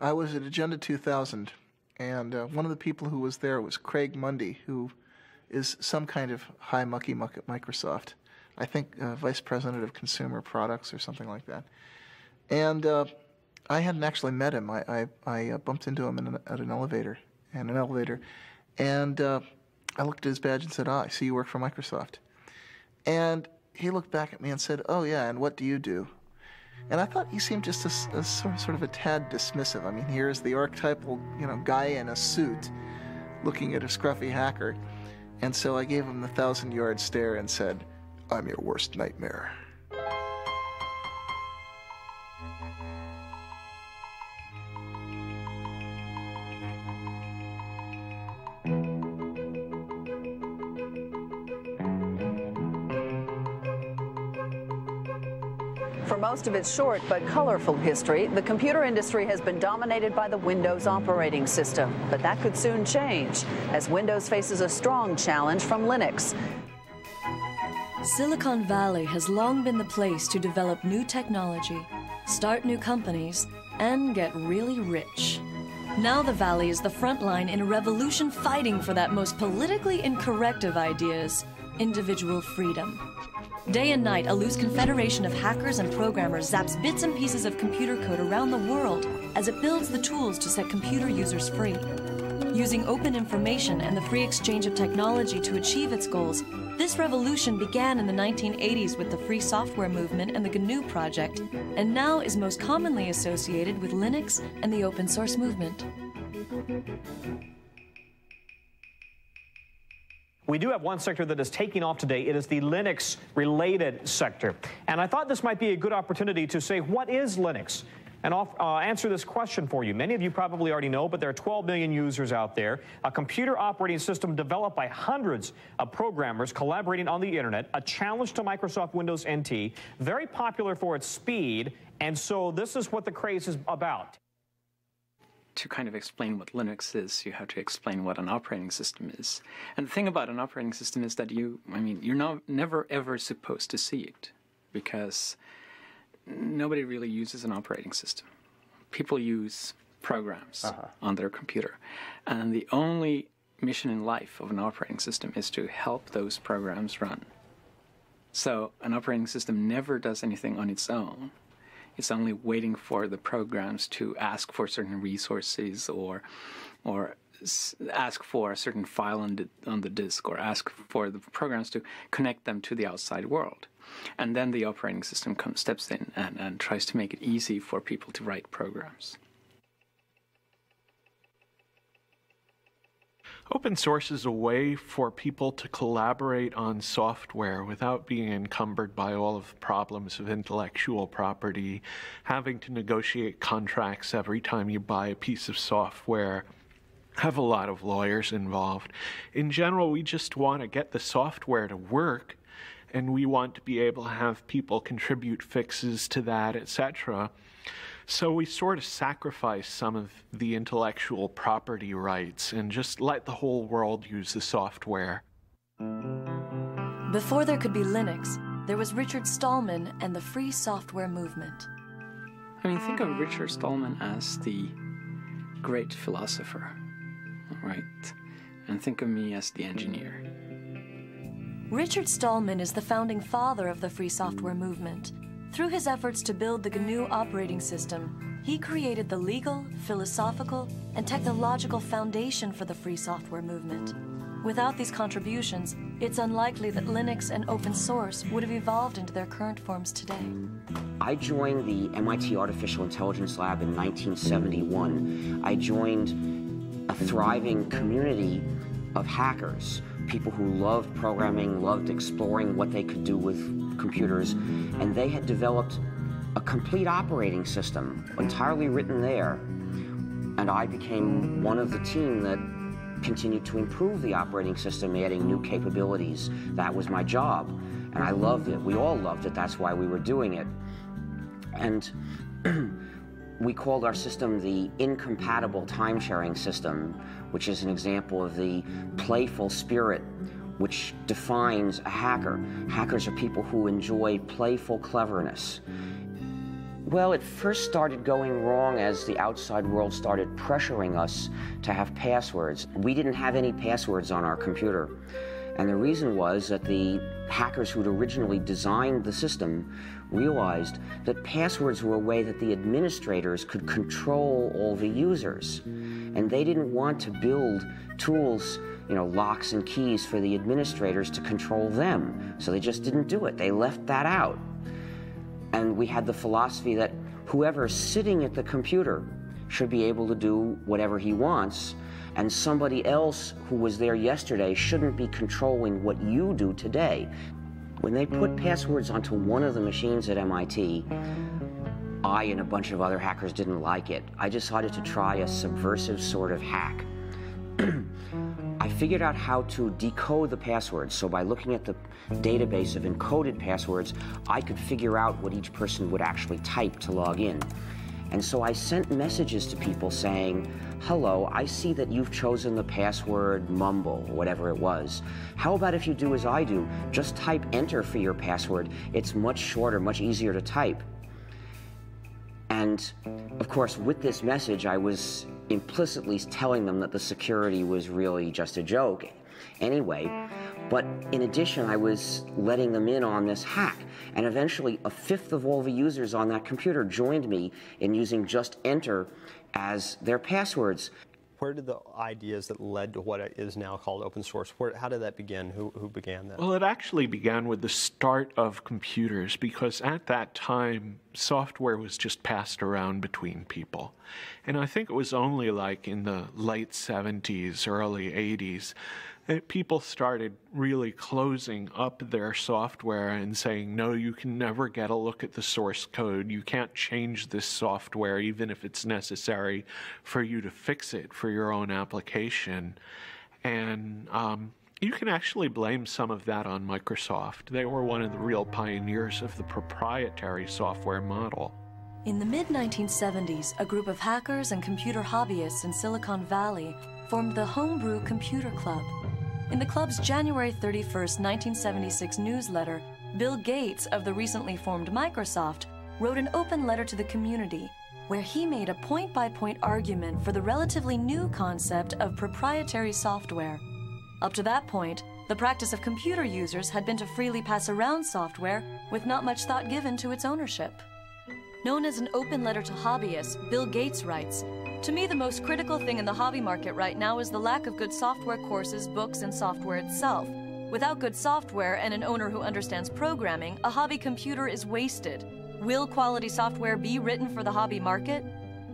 I was at Agenda 2000, and one of the people who was there was Craig Mundy, who is some kind of high mucky muck at Microsoft. I think Vice President of Consumer Products or something like that. And I hadn't actually met him. I bumped into him at an elevator, and I looked at his badge and said, I see you work for Microsoft. And he looked back at me and said, oh yeah, and what do you do? And I thought he seemed just a sort of a tad dismissive. I mean, here's the archetypal, guy in a suit looking at a scruffy hacker. And so I gave him the 1,000-yard stare and said, I'm your worst nightmare. For most of its short but colorful history, the computer industry has been dominated by the Windows operating system. But that could soon change, as Windows faces a strong challenge from Linux. Silicon Valley has long been the place to develop new technology, start new companies, and get really rich. Now the Valley is the front line in a revolution fighting for that most politically incorrect of ideas, individual freedom. Day and night, a loose confederation of hackers and programmers zaps bits and pieces of computer code around the world as it builds the tools to set computer users free. Using open information and the free exchange of technology to achieve its goals, this revolution began in the 1980s with the free software movement and the GNU project, and now is most commonly associated with Linux and the open source movement. We do have one sector that is taking off today. It is the Linux-related sector. And I thought this might be a good opportunity to say, what is Linux? And I'll answer this question for you. Many of you probably already know, but there are 12 million users out there. A computer operating system developed by hundreds of programmers collaborating on the internet, a challenge to Microsoft Windows NT, very popular for its speed, and so this is what the craze is about. To kind of explain what Linux is, you have to explain what an operating system is. And the thing about an operating system is that you're never ever supposed to see it, because nobody really uses an operating system. People use programs on their computer. And the only mission in life of an operating system is to help those programs run. So an operating system never does anything on its own. It's only waiting for the programs to ask for certain resources or ask for a certain file on the disk, or ask for the programs to connect them to the outside world. And then the operating system steps in and tries to make it easy for people to write programs. Open source is a way for people to collaborate on software without being encumbered by all of the problems of intellectual property, having to negotiate contracts every time you buy a piece of software, have a lot of lawyers involved. In general, we just want to get the software to work, and we want to be able to have people contribute fixes to that, etc. So we sort of sacrifice some of the intellectual property rights and just let the whole world use the software. Before there could be Linux, there was Richard Stallman and the free software movement. I mean, think of Richard Stallman as the great philosopher, right? And think of me as the engineer. Richard Stallman is the founding father of the free software movement. Through his efforts to build the GNU operating system, he created the legal, philosophical, and technological foundation for the free software movement. Without these contributions, it's unlikely that Linux and open source would have evolved into their current forms today. I joined the MIT Artificial Intelligence Lab in 1971. I joined a thriving community of hackers, people who loved programming, loved exploring what they could do with computers, and they had developed a complete operating system, entirely written there. And I became one of the team that continued to improve the operating system, adding new capabilities. That was my job, and I loved it. We all loved it. That's why we were doing it. And we called our system the incompatible time-sharing system, which is an example of the playful spirit which defines a hacker. Hackers are people who enjoy playful cleverness. Well, it first started going wrong as the outside world started pressuring us to have passwords. We didn't have any passwords on our computer. And the reason was that the hackers who'd originally designed the system realized that passwords were a way that the administrators could control all the users. And they didn't want to build tools, you know, locks and keys for the administrators to control them. So they just didn't do it. They left that out. And we had the philosophy that whoever's sitting at the computer should be able to do whatever he wants, and somebody else who was there yesterday shouldn't be controlling what you do today. When they put passwords onto one of the machines at MIT, I and a bunch of other hackers didn't like it. I decided to try a subversive sort of hack. I figured out how to decode the passwords, so by looking at the database of encoded passwords, I could figure out what each person would actually type to log in. And so I sent messages to people saying, hello, I see that you've chosen the password mumble, or whatever it was. How about if you do as I do? Just type enter for your password. It's much shorter, much easier to type. And of course, with this message, I was implicitly telling them that the security was really just a joke anyway. But in addition, I was letting them in on this hack. And eventually, a fifth of all the users on that computer joined me in using just enter as their passwords. Where did the ideas that led to what is now called open source, how did that begin? Who began that? Well, it actually began with the start of computers, because at that time, software was just passed around between people. And I think it was only like in the late 70s, early 80s, that people started really closing up their software and saying, no, you can never get a look at the source code. You can't change this software, even if it's necessary for you to fix it for your own application. And you can actually blame some of that on Microsoft. They were one of the real pioneers of the proprietary software model. In the mid-1970s, a group of hackers and computer hobbyists in Silicon Valley formed the Homebrew Computer Club. In the club's January 31st, 1976 newsletter, Bill Gates of the recently formed Microsoft wrote an open letter to the community where he made a point-by-point argument for the relatively new concept of proprietary software. Up to that point, the practice of computer users had been to freely pass around software with not much thought given to its ownership. Known as an open letter to hobbyists, Bill Gates writes, "To me, the most critical thing in the hobby market right now is the lack of good software courses, books, and software itself. Without good software and an owner who understands programming, a hobby computer is wasted. Will quality software be written for the hobby market?"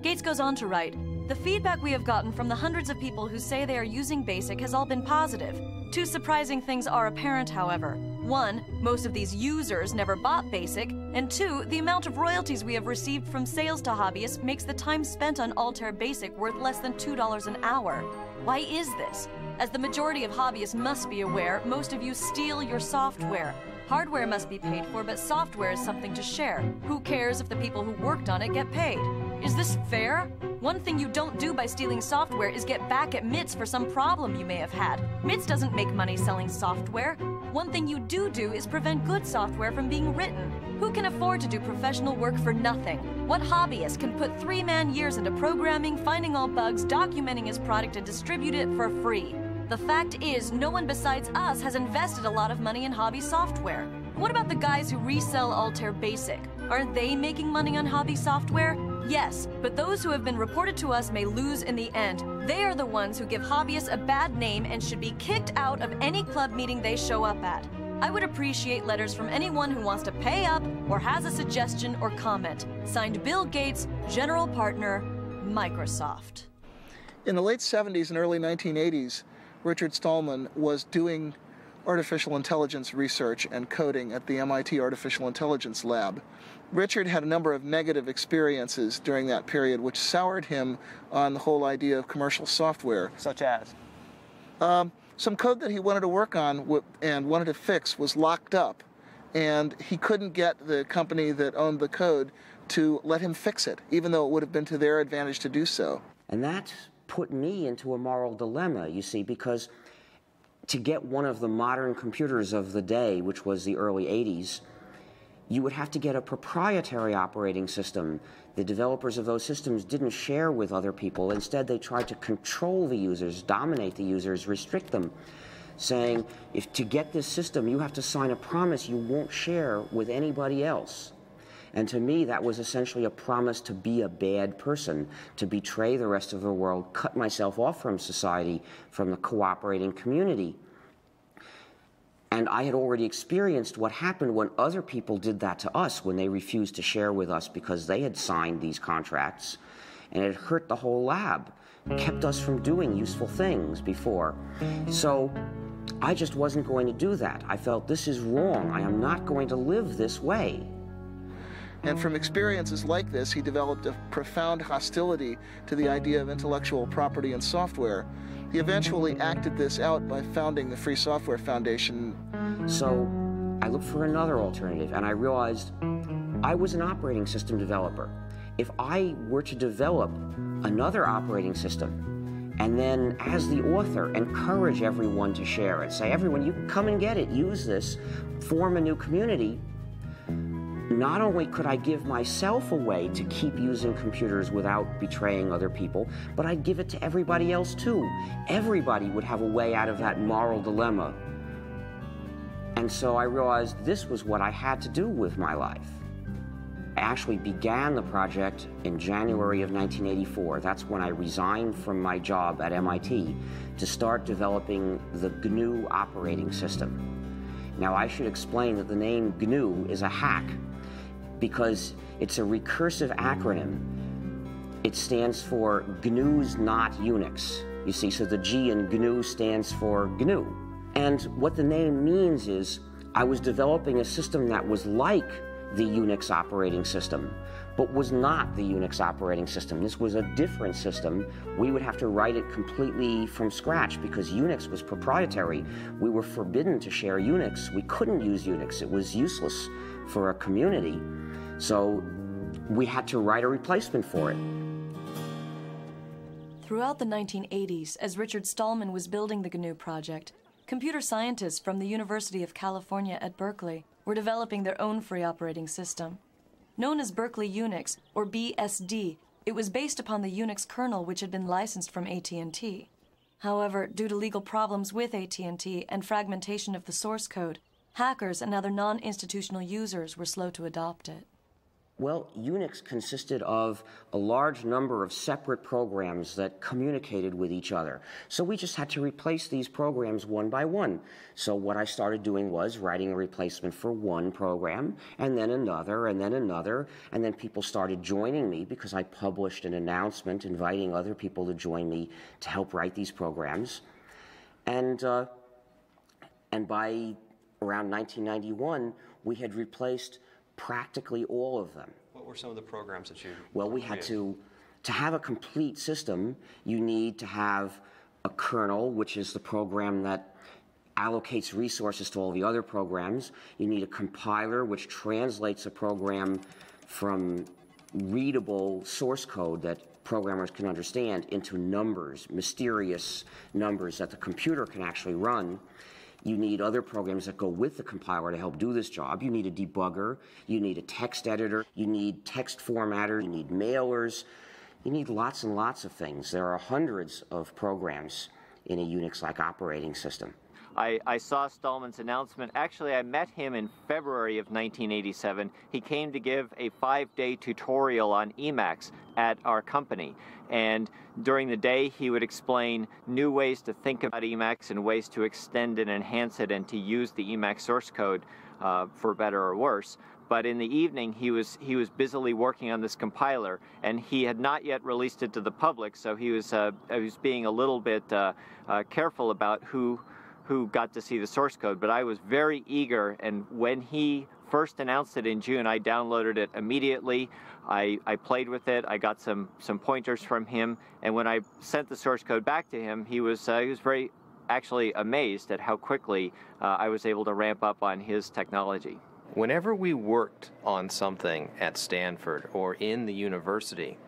Gates goes on to write, "The feedback we have gotten from the hundreds of people who say they are using BASIC has all been positive. Two surprising things are apparent, however. One, most of these users never bought BASIC, and two, the amount of royalties we have received from sales to hobbyists makes the time spent on Altair BASIC worth less than $2 an hour. Why is this? As the majority of hobbyists must be aware, most of you steal your software. Hardware must be paid for, but software is something to share. Who cares if the people who worked on it get paid? Is this fair? One thing you don't do by stealing software is get back at MITS for some problem you may have had. MITS doesn't make money selling software. One thing you do is prevent good software from being written. Who can afford to do professional work for nothing? What hobbyist can put 3-man years into programming, finding all bugs, documenting his product, and distribute it for free? The fact is, no one besides us has invested a lot of money in hobby software. What about the guys who resell Altair BASIC? Aren't they making money on hobby software? Yes, but those who have been reported to us may lose in the end. They are the ones who give hobbyists a bad name and should be kicked out of any club meeting they show up at. I would appreciate letters from anyone who wants to pay up or has a suggestion or comment. Signed, Bill Gates, General Partner, Microsoft." In the late 70s and early 1980s, Richard Stallman was doing artificial intelligence research and coding at the MIT Artificial Intelligence Lab. Richard had a number of negative experiences during that period which soured him on the whole idea of commercial software. Such as? Some code that he wanted to work on and wanted to fix was locked up, and he couldn't get the company that owned the code to let him fix it, even though it would have been to their advantage to do so. And that put me into a moral dilemma, you see, because to get one of the modern computers of the day, which was the early 80s, you would have to get a proprietary operating system. The developers of those systems didn't share with other people. Instead, they tried to control the users, dominate the users, restrict them, saying, if to get this system, you have to sign a promise you won't share with anybody else. And to me, that was essentially a promise to be a bad person, to betray the rest of the world, cut myself off from society, from the cooperating community. And I had already experienced what happened when other people did that to us, when they refused to share with us because they had signed these contracts, and it hurt the whole lab, kept us from doing useful things before. So I just wasn't going to do that. I felt, this is wrong. I am not going to live this way. And from experiences like this, he developed a profound hostility to the idea of intellectual property in software. He eventually acted this out by founding the Free Software Foundation. So I looked for another alternative, and I realized I was an operating system developer. If I were to develop another operating system, and then as the author encourage everyone to share it, say, everyone, you can come and get it, use this, form a new community, not only could I give myself a way to keep using computers without betraying other people, but I'd give it to everybody else too. Everybody would have a way out of that moral dilemma. And so I realized this was what I had to do with my life. I actually began the project in January of 1984. That's when I resigned from my job at MIT to start developing the GNU operating system. Now, I should explain that the name GNU is a hack, because it's a recursive acronym. It stands for GNU's not Unix. You see, so the G in GNU stands for GNU. And what the name means is I was developing a system that was like the Unix operating system, but was not the Unix operating system. This was a different system. We would have to write it completely from scratch because Unix was proprietary. We were forbidden to share Unix. We couldn't use Unix. It was useless for a community. So we had to write a replacement for it. Throughout the 1980s, as Richard Stallman was building the GNU project, computer scientists from the University of California at Berkeley were developing their own free operating system. Known as Berkeley Unix, or BSD, it was based upon the Unix kernel which had been licensed from AT&T. However, due to legal problems with AT&T and fragmentation of the source code, hackers and other non-institutional users were slow to adopt it. Well, Unix consisted of a large number of separate programs that communicated with each other. So we just had to replace these programs one by one. So what I started doing was writing a replacement for one program, and then another, and then another, and then people started joining me because I published an announcement inviting other people to join me to help write these programs. And by around 1991, we had replaced practically all of them. What were some of the programs that you... Well, we had to have a complete system, you need to have a kernel, which is the program that allocates resources to all the other programs. You need a compiler, which translates a program from readable source code that programmers can understand into numbers, mysterious numbers that the computer can actually run. You need other programs that go with the compiler to help do this job. You need a debugger, you need a text editor, you need text formatter, you need mailers, you need lots and lots of things. There are hundreds of programs in a Unix-like operating system. I saw Stallman's announcement. Actually, I met him in February of 1987. He came to give a 5-day tutorial on Emacs at our company. And during the day, he would explain new ways to think about Emacs and ways to extend and enhance it and to use the Emacs source code for better or worse. But in the evening, he was busily working on this compiler, and he had not yet released it to the public, so he was being a little bit careful about who got to see the source code. But I was very eager, and when he first announced it in June, I downloaded it immediately. I played with it. I got some pointers from him, and when I sent the source code back to him, he was very actually amazed at how quickly I was able to ramp up on his technology. Whenever we worked on something at Stanford or in the university,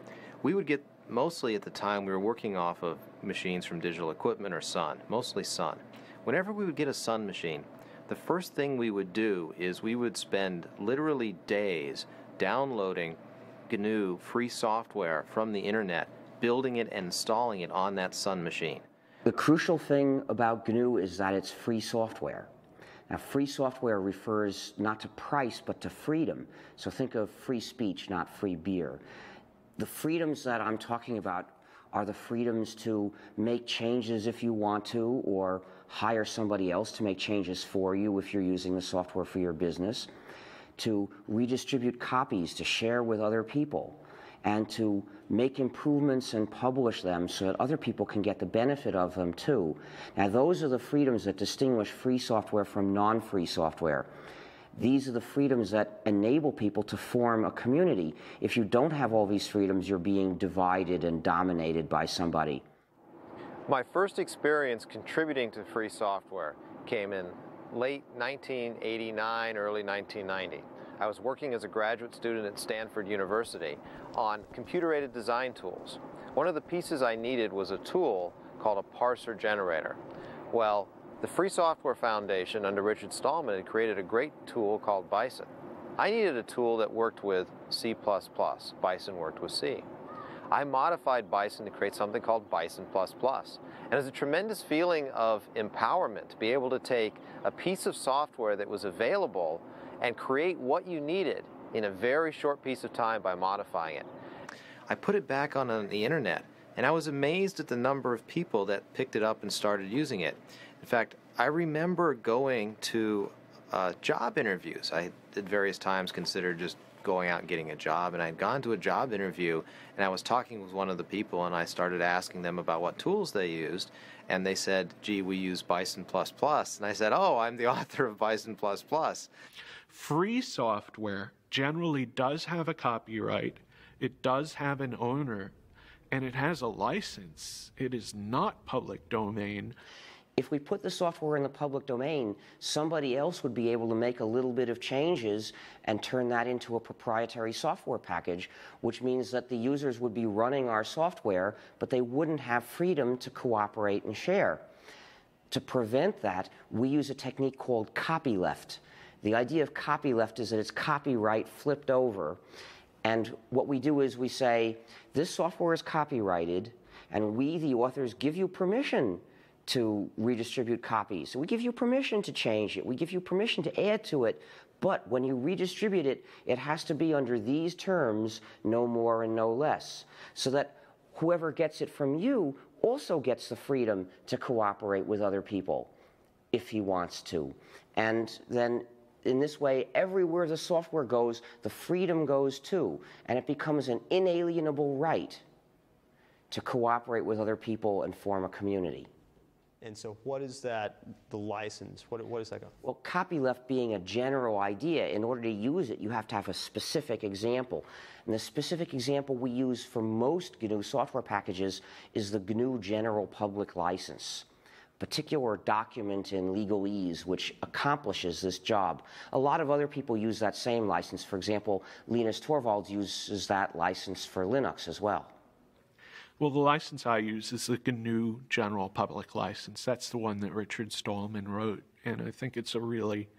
we would get, mostly at the time we were working off of machines from Digital Equipment or Sun, mostly Sun. Whenever we would get a Sun machine, the first thing we would do is we would spend literally days downloading GNU free software from the internet, building it and installing it on that Sun machine. The crucial thing about GNU is that it's free software. Now, free software refers not to price, but to freedom. So think of free speech, not free beer. The freedoms that I'm talking about are the freedoms to make changes if you want to, or hire somebody else to make changes for you if you're using the software for your business, to redistribute copies, to share with other people, and to make improvements and publish them so that other people can get the benefit of them too. Now, those are the freedoms that distinguish free software from non-free software. These are the freedoms that enable people to form a community. If you don't have all these freedoms, you're being divided and dominated by somebody. My first experience contributing to free software came in late 1989, early 1990. I was working as a graduate student at Stanford University on computer-aided design tools. One of the pieces I needed was a tool called a parser generator. Well, the Free Software Foundation under Richard Stallman had created a great tool called Bison. I needed a tool that worked with C++. Bison worked with C. I modified Bison to create something called Bison++. And it was a tremendous feeling of empowerment to be able to take a piece of software that was available and create what you needed in a very short piece of time by modifying it. I put it back on the internet, and I was amazed at the number of people that picked it up and started using it. In fact, I remember going to job interviews. I at various times considered just going out and getting a job, and I'd gone to a job interview, and I was talking with one of the people, and I started asking them about what tools they used, and they said, gee, we use Bison++, and I said, oh, I'm the author of Bison++. Free software generally does have a copyright, it does have an owner, and it has a license. It is not public domain. If we put the software in the public domain, somebody else would be able to make a little bit of changes and turn that into a proprietary software package, which means that the users would be running our software, but they wouldn't have freedom to cooperate and share. To prevent that, we use a technique called copyleft. The idea of copyleft is that it's copyright flipped over. And what we do is we say, this software is copyrighted, and we, the authors, give you permission to redistribute copies. So we give you permission to change it. We give you permission to add to it. But when you redistribute it, it has to be under these terms, no more and no less, so that whoever gets it from you also gets the freedom to cooperate with other people if he wants to. And then in this way, everywhere the software goes, the freedom goes too, and it becomes an inalienable right to cooperate with other people and form a community. And so what is that, the license? What is that? Well, copyleft being a general idea, in order to use it, you have to have a specific example. And the specific example we use for most GNU software packages is the GNU General Public License, particular document in legalese which accomplishes this job. A lot of other people use that same license. For example, Linus Torvalds uses that license for Linux as well. Well, the license I use is the GNU General Public License. That's the one that Richard Stallman wrote, and I think it's a really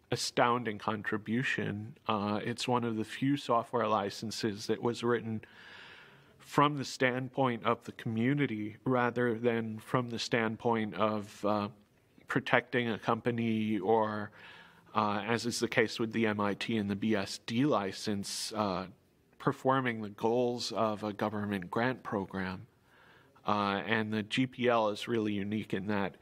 astounding contribution. It's one of the few software licenses that was written from the standpoint of the community rather than from the standpoint of protecting a company or, as is the case with the MIT and the BSD license, performing the goals of a government grant program. And the GPL is really unique in that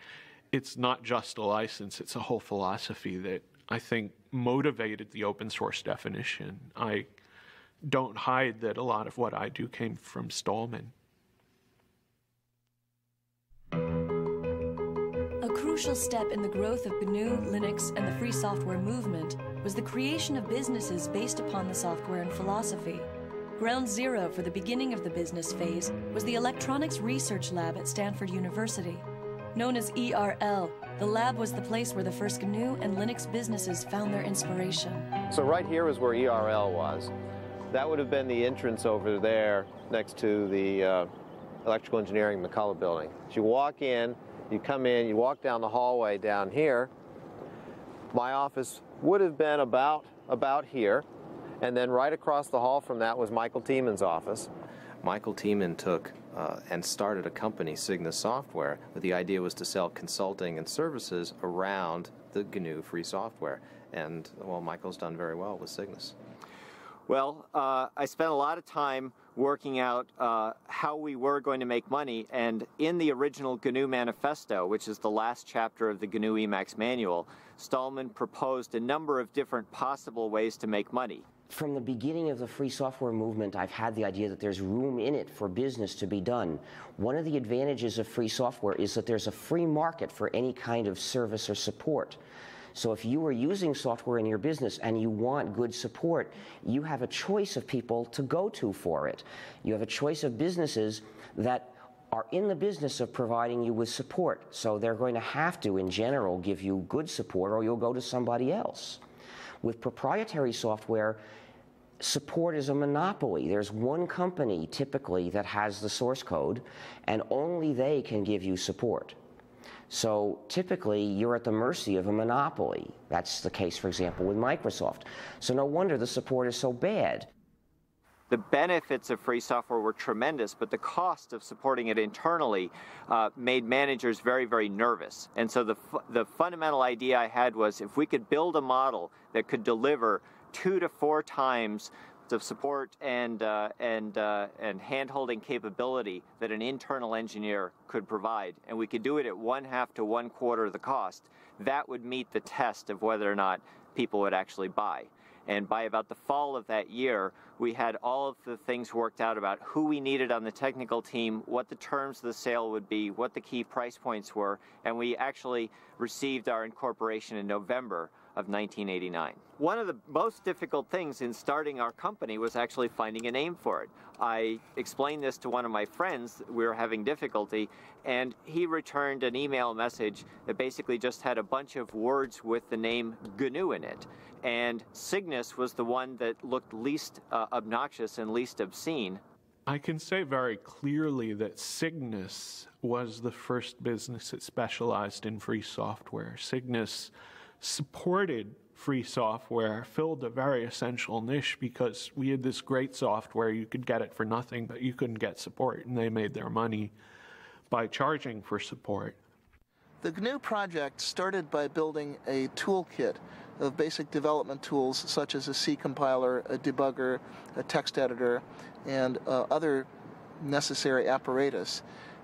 it's not just a license, it's a whole philosophy that I think motivated the open source definition. I don't hide that a lot of what I do came from Stallman. A crucial step in the growth of GNU, Linux, and the free software movement was the creation of businesses based upon the software and philosophy. Ground zero for the beginning of the business phase was the Electronics Research Lab at Stanford University. Known as ERL, the lab was the place where the first GNU and Linux businesses found their inspiration. So right here is where ERL was. That would have been the entrance over there next to the Electrical Engineering McCullough building. So you walk in, you come in, you walk down the hallway down here, My office would have been about here, and then right across the hall from that was Michael Tieman's office. Michael Tieman took and started a company, Cygnus Software, but the idea was to sell consulting and services around the GNU free software. And, well, Michael's done very well with Cygnus. Well, I spent a lot of time working out how we were going to make money, and in the original GNU Manifesto, which is the last chapter of the GNU Emacs manual, Stallman proposed a number of different possible ways to make money. From the beginning of the free software movement, I've had the idea that there's room in it for business to be done. One of the advantages of free software is that there's a free market for any kind of service or support. So if you are using software in your business and you want good support, you have a choice of people to go to for it. You have a choice of businesses that are in the business of providing you with support. So they're going to have to, in general, give you good support, or you'll go to somebody else. With proprietary software, support is a monopoly. There's one company, typically, that has the source code, and only they can give you support. So typically, you're at the mercy of a monopoly. That's the case, for example, with Microsoft. So no wonder the support is so bad. The benefits of free software were tremendous, but the cost of supporting it internally made managers very, very nervous. And so the fundamental idea I had was, if we could build a model that could deliver 2 to 4 times the support and hand-holding capability that an internal engineer could provide, and we could do it at 1/2 to 1/4 the cost, that would meet the test of whether or not people would actually buy. And by about the fall of that year, we had all of the things worked out about who we needed on the technical team, what the terms of the sale would be, what the key price points were, and we actually received our incorporation in November of 1989. One of the most difficult things in starting our company was actually finding a name for it. I explained this to one of my friends. We were having difficulty, and he returned an email message that basically just had a bunch of words with the name GNU in it. And Cygnus was the one that looked least obnoxious and least obscene. I can say very clearly that Cygnus was the first business that specialized in free software. Cygnus supported free software, filled a very essential niche because we had this great software. You could get it for nothing, but you couldn't get support, and they made their money by charging for support. The GNU project started by building a toolkit of basic development tools such as a C compiler, a debugger, a text editor, and other necessary apparatus.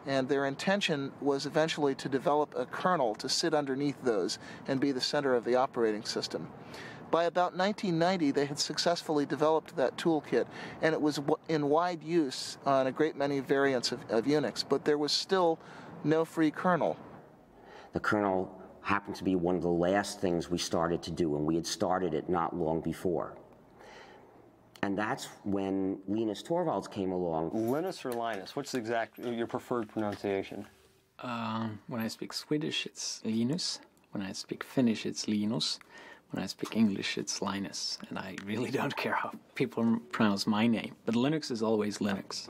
And their intention was eventually to develop a kernel to sit underneath those and be the center of the operating system. By about 1990, they had successfully developed that toolkit, and it was in wide use on a great many variants of Unix, but there was still no free kernel. The kernel happened to be one of the last things we started to do, and we had started it not long before. And that's when Linus Torvalds came along. Linus or Linus? What's your preferred pronunciation? When I speak Swedish, it's Linus. When I speak Finnish, it's Linus. When I speak English, it's Linus. And I really don't care how people pronounce my name. But Linux is always Linux.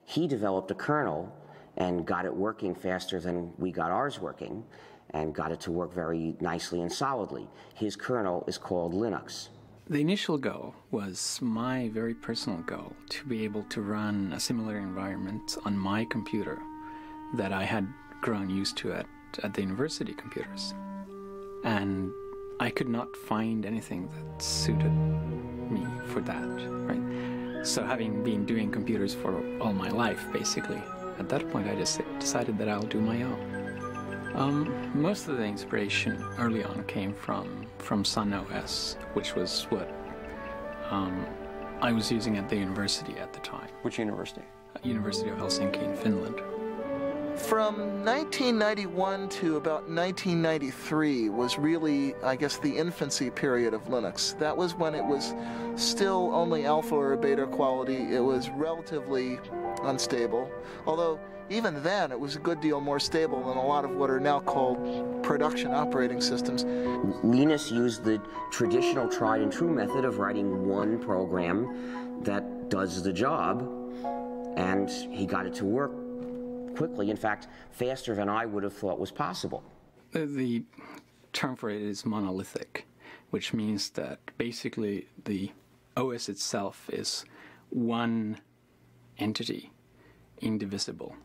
He developed a kernel and got it working faster than we got ours working, and got it to work very nicely and solidly. His kernel is called Linux. The initial goal was my very personal goal, to be able to run a similar environment on my computer that I had grown used to at the university computers. And I could not find anything that suited me for that, right? So having been doing computers for all my life, basically, at that point I just decided that I'll do my own. Most of the inspiration early on came from Sun OS, which was what I was using at the university at the time. Which university? University of Helsinki in Finland. From 1991 to about 1993 was really, I guess, the infancy period of Linux. That was when it was still only alpha or beta quality. It was relatively unstable, although even then it was a good deal more stable than a lot of what are now called production operating systems. Linus used the traditional tried and true method of writing one program that does the job, and he got it to work quickly, in fact, faster than I would have thought was possible. The term for it is monolithic, which means that basically the OS itself is one entity, indivisible,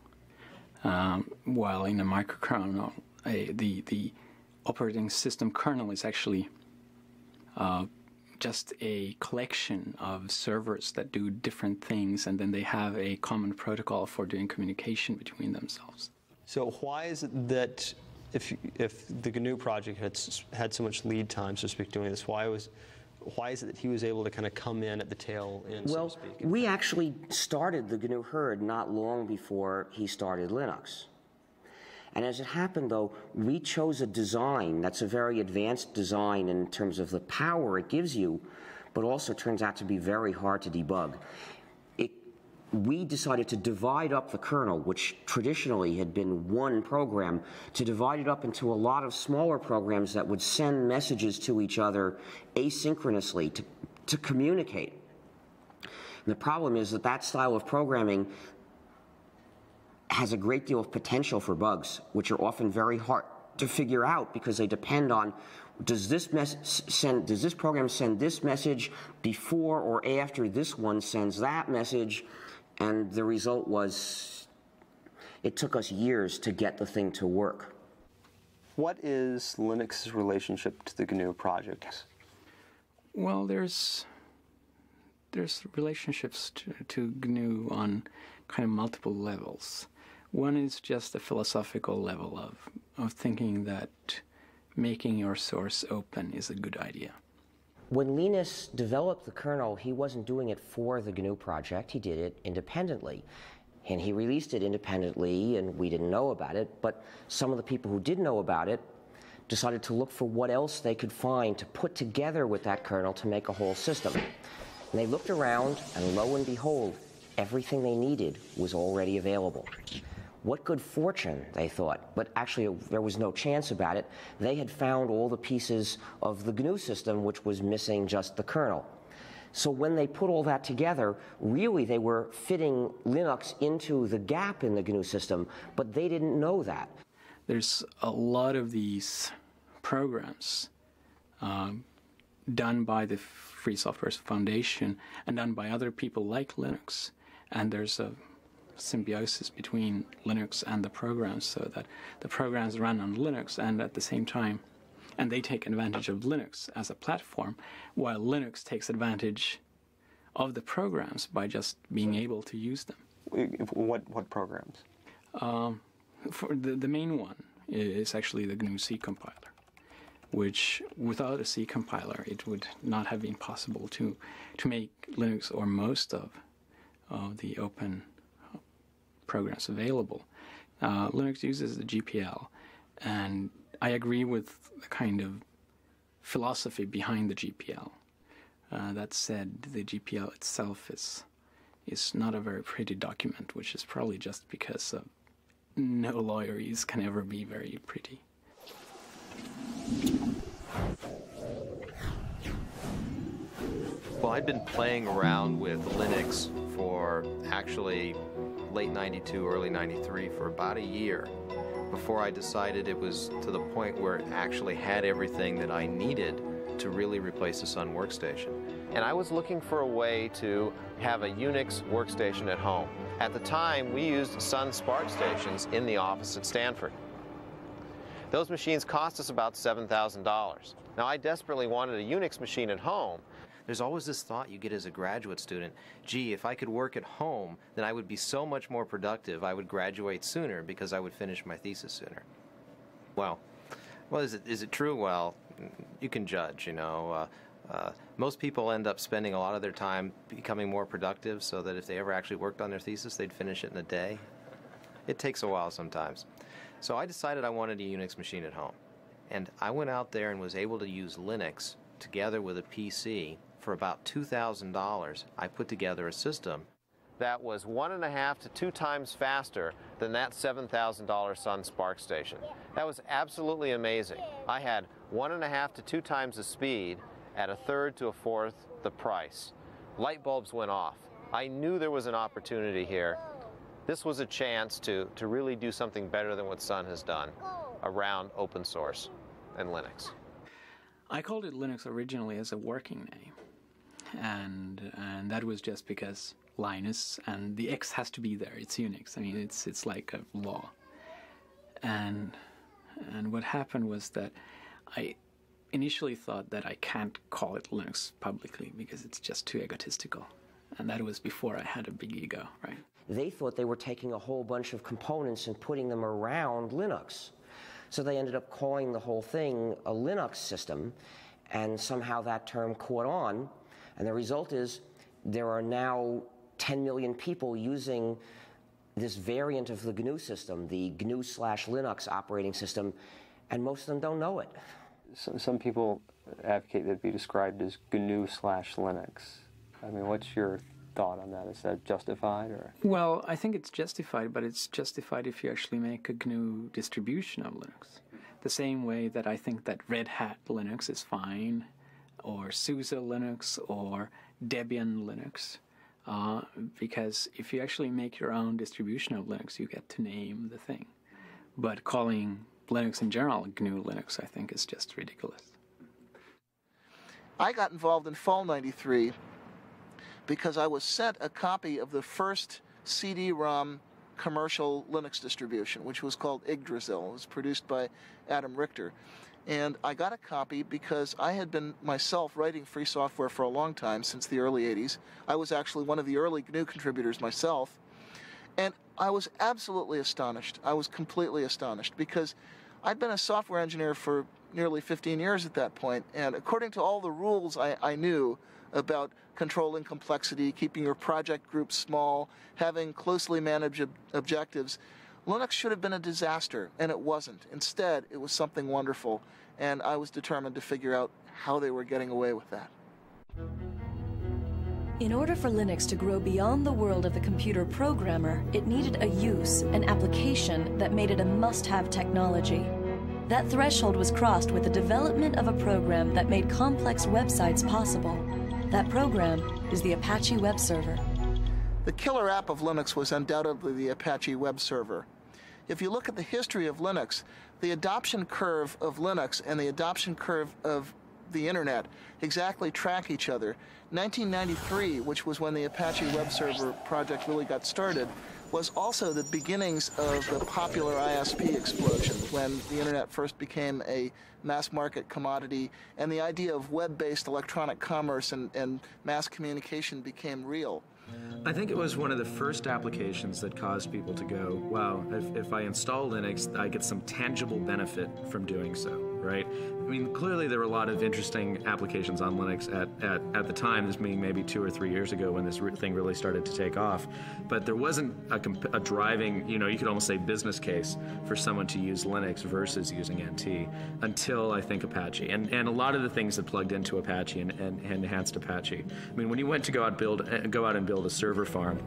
while in a microkernel, the operating system kernel is actually just a collection of servers that do different things, and then they have a common protocol for doing communication between themselves. So why is it that if the GNU project had so much lead time, so to speak, doing this, why is it that he was able to kind of come in at the tail end, well, so to speak? We actually started the GNU herd not long before he started Linux. And as it happened, though, we chose a design that's a very advanced design in terms of the power it gives you, but also turns out to be very hard to debug. We decided to divide up the kernel, which traditionally had been one program, to divide it up into a lot of smaller programs that would send messages to each other asynchronously to communicate. And the problem is that that style of programming has a great deal of potential for bugs, which are often very hard to figure out because they depend on, does this program send this message before or after this one sends that message? And the result was, it took us years to get the thing to work. What is Linux's relationship to the GNU project? Well, there's relationships to GNU on kind of multiple levels. One is just a philosophical level of thinking that making your source open is a good idea. When Linus developed the kernel, he wasn't doing it for the GNU project. He did it independently. And he released it independently, and we didn't know about it. But some of the people who did know about it decided to look for what else they could find to put together with that kernel to make a whole system. And they looked around, and lo and behold, everything they needed was already available. What good fortune, they thought, but actually there was no chance about it. They had found all the pieces of the GNU system, which was missing just the kernel. So when they put all that together, really they were fitting Linux into the gap in the GNU system, but they didn't know that. There's a lot of these programs done by the Free Software Foundation and done by other people like Linux, and there's a symbiosis between Linux and the programs, so that the programs run on Linux and at the same time, and they take advantage of Linux as a platform, while Linux takes advantage of the programs by just being able to use them. What programs? For the main one is actually the GNU C compiler, which without a C compiler it would not have been possible to make Linux or most of the open programs available. Linux uses the GPL, and I agree with the kind of philosophy behind the GPL. That said, the GPL itself is not a very pretty document, which is probably just because no lawyers can ever be very pretty. Well, I'd been playing around with Linux for actually late 92, early 93 for about a year before I decided it was to the point where it actually had everything that I needed to really replace the Sun workstation. And I was looking for a way to have a Unix workstation at home. At the time, we used Sun SPARC stations in the office at Stanford. Those machines cost us about $7,000. Now, I desperately wanted a Unix machine at home. There's always this thought you get as a graduate student, gee, if I could work at home, then I would be so much more productive. I would graduate sooner because I would finish my thesis sooner. Well, is it true? Well, you can judge, you know. Most people end up spending a lot of their time becoming more productive so that if they ever actually worked on their thesis, they'd finish it in a day. It takes a while sometimes. So I decided I wanted a Unix machine at home. And I went out there and was able to use Linux together with a PC. For about $2,000, I put together a system that was 1.5 to 2 times faster than that $7,000 Sun SPARC station. That was absolutely amazing. I had 1.5 to 2 times the speed at 1/3 to 1/4 the price. Light bulbs went off. I knew there was an opportunity here. This was a chance to really do something better than what Sun has done around open source. and Linux? I called it Linux originally as a working name, and that was just because Linus, and the X has to be there. It's Unix. I mean, it's like a law. And what happened was that I initially thought that I can't call it Linux publicly because it's just too egotistical, and that was before I had a big ego, right? They thought they were taking a whole bunch of components and putting them around Linux. So they ended up calling the whole thing a Linux system, and somehow that term caught on, and the result is there are now 10 million people using this variant of the GNU system, the GNU/Linux operating system, and most of them don't know it. Some people advocate that it be described as GNU/Linux. I mean, what's your thought on that? Is that justified, or? Well, I think it's justified, but it's justified if you actually make a GNU distribution of Linux. The same way that I think that Red Hat Linux is fine, or SUSE Linux, or Debian Linux. Because if you actually make your own distribution of Linux, you get to name the thing. But calling Linux in general GNU Linux, I think, is just ridiculous. I got involved in Fall '93 because I was sent a copy of the first CD-ROM commercial Linux distribution, which was called Yggdrasil. It was produced by Adam Richter. And I got a copy because I had been myself writing free software for a long time, since the early 80s. I was actually one of the early GNU contributors myself. And I was absolutely astonished. I was completely astonished because I'd been a software engineer for nearly 15 years at that point. And according to all the rules I knew about controlling complexity, keeping your project groups small, having closely managed objectives, Linux should have been a disaster, and it wasn't. Instead, it was something wonderful, and I was determined to figure out how they were getting away with that. In order for Linux to grow beyond the world of the computer programmer, it needed a use, an application that made it a must-have technology. That threshold was crossed with the development of a program that made complex websites possible. That program is the Apache Web Server. The killer app of Linux was undoubtedly the Apache Web Server. If you look at the history of Linux, the adoption curve of Linux and the adoption curve of the Internet exactly track each other. 1993, which was when the Apache Web Server project really got started, was also the beginnings of the popular ISP explosion, when the Internet first became a mass market commodity and the idea of web-based electronic commerce and mass communication became real. I think it was one of the first applications that caused people to go, wow, if I install Linux, I get some tangible benefit from doing so, right? I mean, clearly there were a lot of interesting applications on Linux at the time, this being maybe 2 or 3 years ago when this thing really started to take off. But there wasn't a driving, you could almost say business case for someone to use Linux versus using NT until, I think, Apache. And a lot of the things that plugged into Apache and enhanced Apache. I mean, when you went to go out and build a server farm,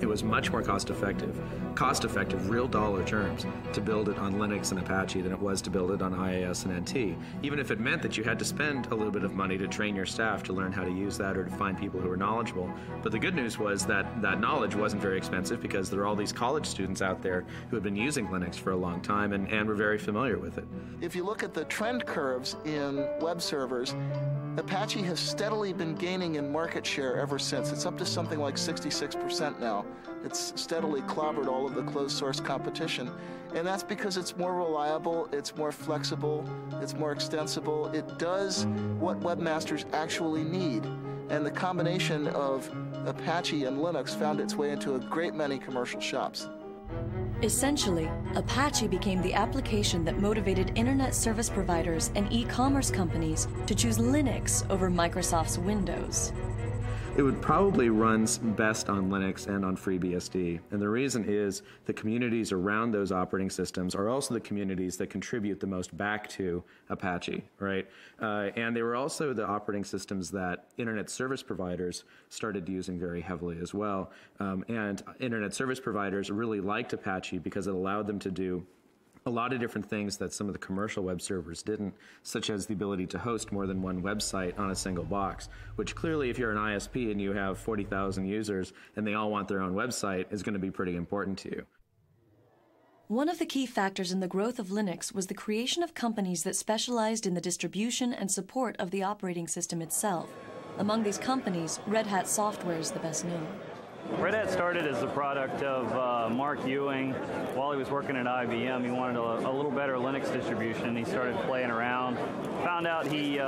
it was much more cost-effective, real dollar terms, to build it on Linux and Apache than it was to build it on IIS and NT, even if it meant that you had to spend a little bit of money to train your staff to learn how to use that or to find people who were knowledgeable. But the good news was that that knowledge wasn't very expensive because there are all these college students out there who had been using Linux for a long time and were very familiar with it. If you look at the trend curves in web servers, Apache has steadily been gaining in market share ever since. It's up to something like 66% now. It's steadily clobbered all of the closed source competition. And that's because it's more reliable, it's more flexible, it's more extensible. It does what webmasters actually need. And the combination of Apache and Linux found its way into a great many commercial shops. Essentially, Apache became the application that motivated internet service providers and e-commerce companies to choose Linux over Microsoft's Windows. It would probably run best on Linux and on FreeBSD. And the reason is the communities around those operating systems are also the communities that contribute the most back to Apache, right? And they were also the operating systems that internet service providers started using very heavily as well. And internet service providers really liked Apache because it allowed them to do a lot of different things that some of the commercial web servers didn't, such as the ability to host more than one website on a single box, which clearly if you're an ISP and you have 40,000 users and they all want their own website is going to be pretty important to you. One of the key factors in the growth of Linux was the creation of companies that specialized in the distribution and support of the operating system itself. Among these companies, Red Hat Software is the best known. Red Hat started as a product of Mark Ewing. While he was working at IBM, he wanted a little better Linux distribution. He started playing around. Found out he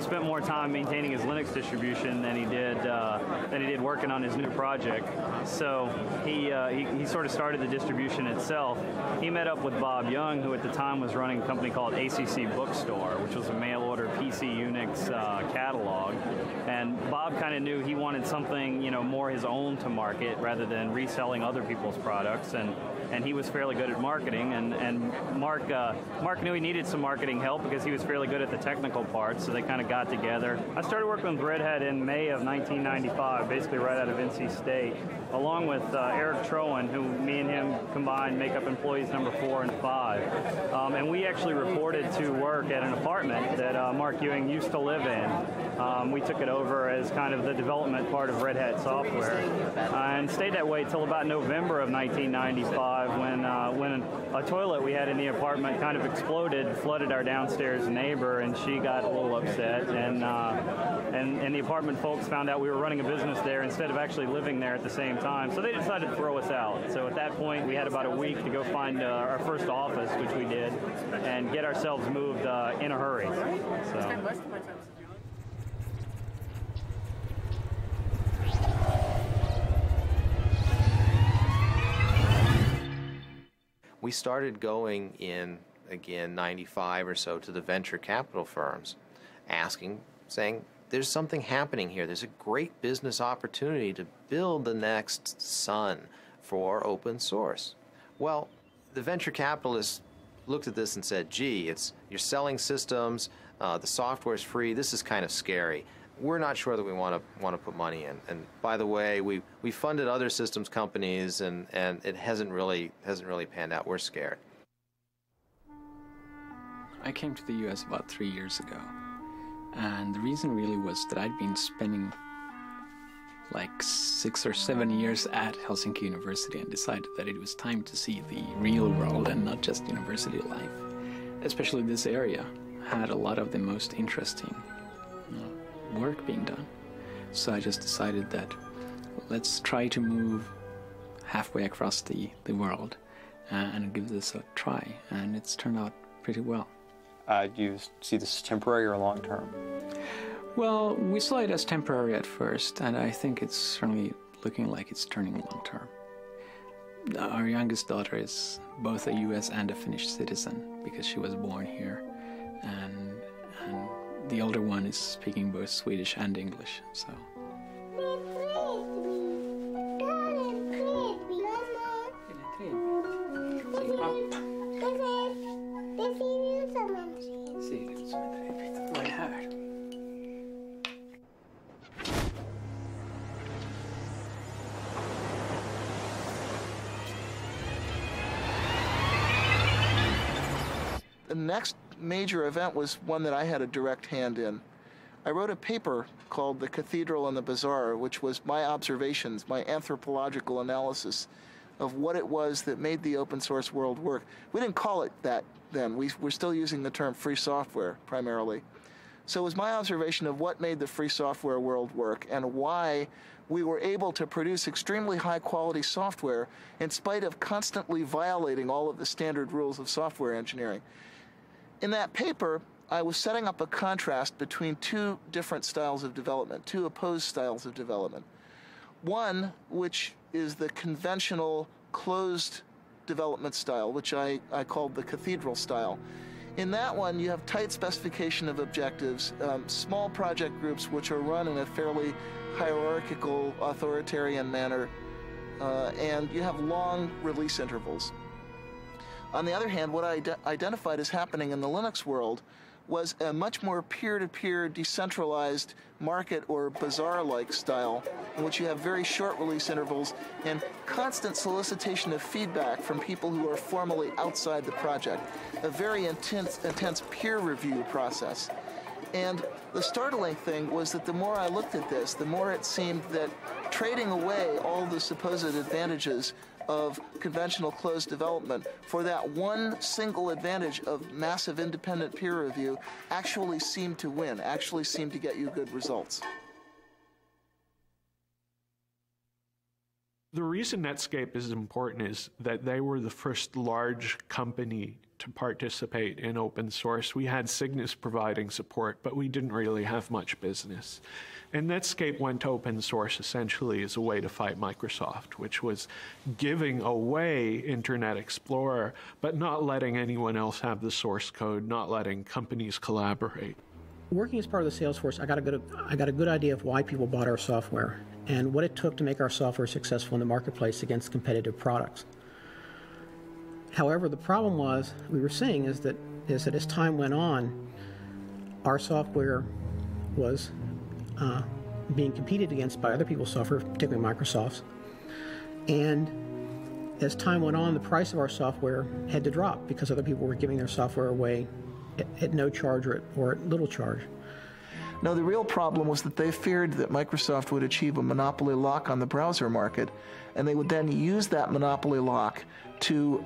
spent more time maintaining his Linux distribution than he did working on his new project. So he sort of started the distribution itself. He met up with Bob Young, who at the time was running a company called ACC Bookstore, which was a mail-order PC Unix catalog. And Bob kind of knew he wanted something, more his own to market rather than reselling other people's products, and he was fairly good at marketing, and Mark knew he needed some marketing help because he was fairly good at the technical part, so they kind of got together. I started working with Red Hat in May of 1995, basically right out of NC State, along with Eric Troen, who me and him combined make up employees number 4 and 5. And we actually reported to work at an apartment that Mark Ewing used to live in. We took it over as kind of the development part of Red Hat Software, and stayed that way till about November of 1995 when a toilet we had in the apartment kind of exploded, flooded our downstairs neighbor, and she got a little upset, and the apartment folks found out we were running a business there instead of actually living there at the same time, so they decided to throw us out. So at that point we had about a week to go find our first office, which we did, and get ourselves moved in a hurry. So. We started going in, again, 95 or so to the venture capital firms, saying, there's something happening here. There's a great business opportunity to build the next Sun for open source. Well, the venture capitalists looked at this and said, gee, you're selling systems, the software is free, this is kind of scary. We're not sure that we want to put money in. And by the way, we funded other systems companies, and it hasn't really panned out. We're scared. I came to the U.S. about 3 years ago, and the reason really was that I'd been spending like 6 or 7 years at Helsinki University and decided that it was time to see the real world and not just university life. Especially this area had a lot of the most interesting work being done. So I just decided that let's try to move halfway across the world and give this a try, and it's turned out pretty well. Do you see this as temporary or long-term? Well, we saw it as temporary at first, and I think it's certainly looking like it's turning long-term. Our youngest daughter is both a US and a Finnish citizen because she was born here, and the older one is speaking both Swedish and English, so. The next major event was one that I had a direct hand in. I wrote a paper called The Cathedral and the Bazaar, which was my observations, my anthropological analysis of what it was that made the open source world work. We didn't call it that then. We're still using the term free software primarily. So it was my observation of what made the free software world work and why we were able to produce extremely high quality software in spite of constantly violating all of the standard rules of software engineering. In that paper, I was setting up a contrast between two different styles of development, two opposed styles of development. One, which is the conventional closed development style, which I called the cathedral style. In that one, you have tight specification of objectives, small project groups which are run in a fairly hierarchical, authoritarian manner, and you have long release intervals. On the other hand, what I identified as happening in the Linux world was a much more peer-to-peer, decentralized market or bazaar-like style in which you have very short release intervals and constant solicitation of feedback from people who are formally outside the project, a very intense peer review process. And the startling thing was that the more I looked at this, the more it seemed that trading away all the supposed advantages of conventional closed development for that one single advantage of massive independent peer review actually seemed to win, actually seemed to get you good results. The reason Netscape is important is that they were the first large company to participate in open source. We had Cygnus providing support, but we didn't really have much business. And Netscape went open source essentially as a way to fight Microsoft, which was giving away Internet Explorer, but not letting anyone else have the source code, not letting companies collaborate. Working as part of the sales force, I got a good idea of why people bought our software and what it took to make our software successful in the marketplace against competitive products. However, the problem we were seeing is that as time went on, our software was being competed against by other people's software, particularly Microsoft's. And as time went on, the price of our software had to drop because other people were giving their software away at no charge or at little charge. No, the real problem was that they feared that Microsoft would achieve a monopoly lock on the browser market, and they would then use that monopoly lock to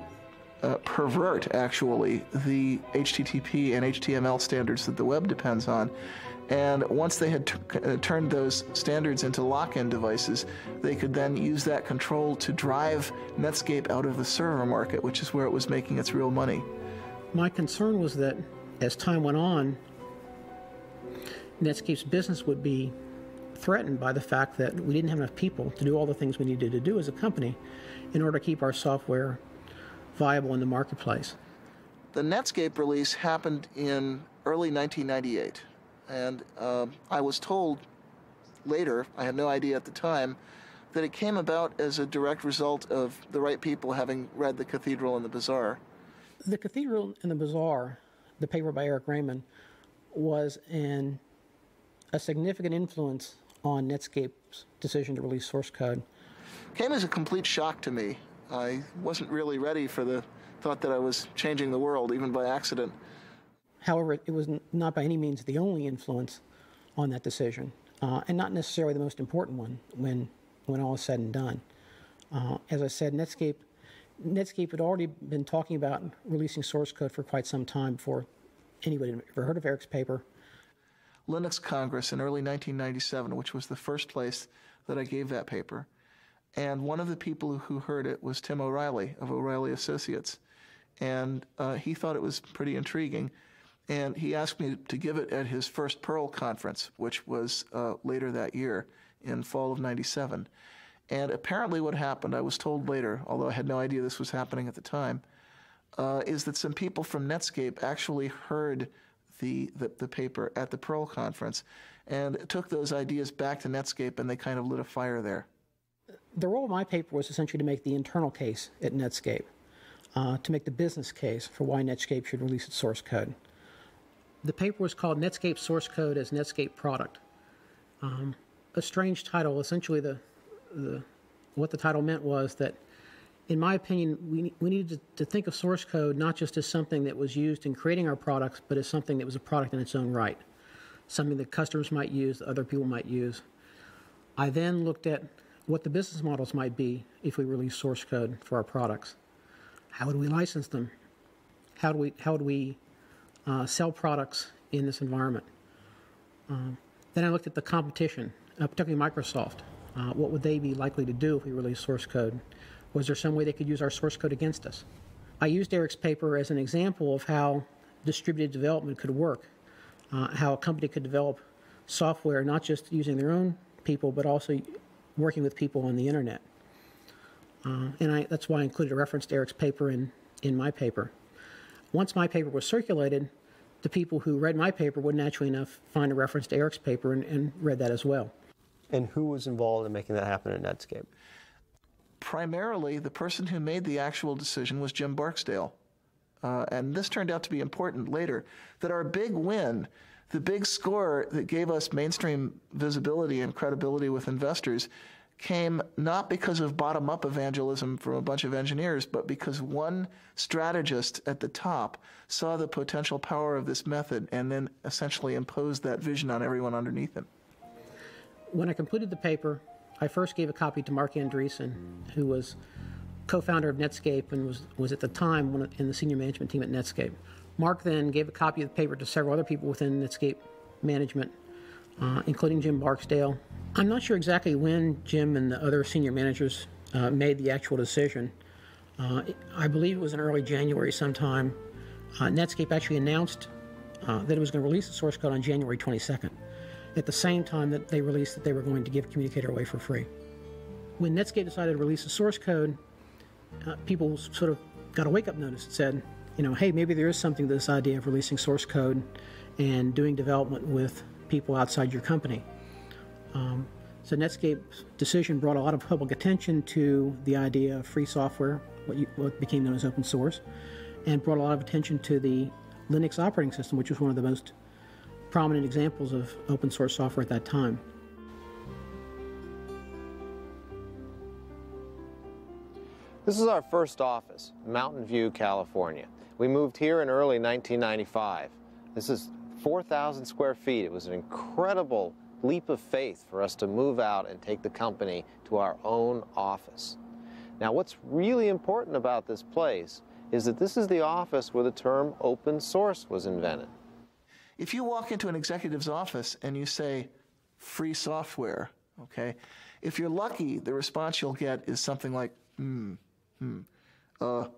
pervert, actually, the HTTP and HTML standards that the web depends on. And once they had turned those standards into lock-in devices, they could then use that control to drive Netscape out of the server market, which is where it was making its real money. My concern was that as time went on, Netscape's business would be threatened by the fact that we didn't have enough people to do all the things we needed to do as a company in order to keep our software viable in the marketplace. The Netscape release happened in early 1998, and I was told later, I had no idea at the time, that it came about as a direct result of the right people having read The Cathedral and the Bazaar. The Cathedral and the Bazaar, the paper by Eric Raymond, was a significant influence on Netscape's decision to release source code. Came as a complete shock to me. I wasn't really ready for the thought that I was changing the world, even by accident. However, it was not by any means the only influence on that decision, and not necessarily the most important one when all is said and done. As I said, Netscape had already been talking about releasing source code for quite some time before anybody had ever heard of Eric's paper. Linux Congress in early 1997, which was the first place that I gave that paper. And one of the people who heard it was Tim O'Reilly of O'Reilly Associates. And he thought it was pretty intriguing. And he asked me to give it at his first Perl conference, which was later that year in fall of 97. And apparently what happened, I was told later, although I had no idea this was happening at the time, is that some people from Netscape actually heard the paper at the Perl conference and took those ideas back to Netscape, and they kind of lit a fire there. The role of my paper was essentially to make the internal case at Netscape, to make the business case for why Netscape should release its source code. The paper was called Netscape Source Code as Netscape Product. A strange title. Essentially, what the title meant was that, in my opinion, we needed to think of source code not just as something that was used in creating our products, but as something that was a product in its own right, something that customers might use, that other people might use. I then looked at what the business models might be if we release source code for our products. How would we license them? How would we sell products in this environment? Then I looked at the competition, particularly Microsoft. What would they be likely to do if we release source code? Was there some way they could use our source code against us? I used Eric's paper as an example of how distributed development could work, how a company could develop software not just using their own people, but also working with people on the internet. And that's why I included a reference to Eric's paper in my paper. Once my paper was circulated, the people who read my paper would naturally enough find a reference to Eric's paper and read that as well. And who was involved in making that happen at Netscape? Primarily, the person who made the actual decision was Jim Barksdale. And this turned out to be important later, that our big win, the big score that gave us mainstream visibility and credibility with investors, came not because of bottom-up evangelism from a bunch of engineers, but because one strategist at the top saw the potential power of this method and then essentially imposed that vision on everyone underneath him. When I completed the paper, I first gave a copy to Mark Andreessen, who was co-founder of Netscape and was at the time in the senior management team at Netscape. Mark then gave a copy of the paper to several other people within Netscape management, including Jim Barksdale. I'm not sure exactly when Jim and the other senior managers made the actual decision. I believe it was in early January sometime. Netscape actually announced that it was going to release the source code on January 22nd, at the same time that they released that they were going to give Communicator away for free. When Netscape decided to release the source code, people sort of got a wake-up notice that said, hey, maybe there is something to this idea of releasing source code and doing development with people outside your company. So Netscape's decision brought a lot of public attention to the idea of free software, what became known as open source, and brought a lot of attention to the Linux operating system, which was one of the most prominent examples of open source software at that time. This is our first office, Mountain View, California. We moved here in early 1995. This is 4,000 square feet. It was an incredible leap of faith for us to move out and take the company to our own office. Now, what's really important about this place is that this is the office where the term open source was invented. If you walk into an executive's office and you say free software, okay, if you're lucky, the response you'll get is something like,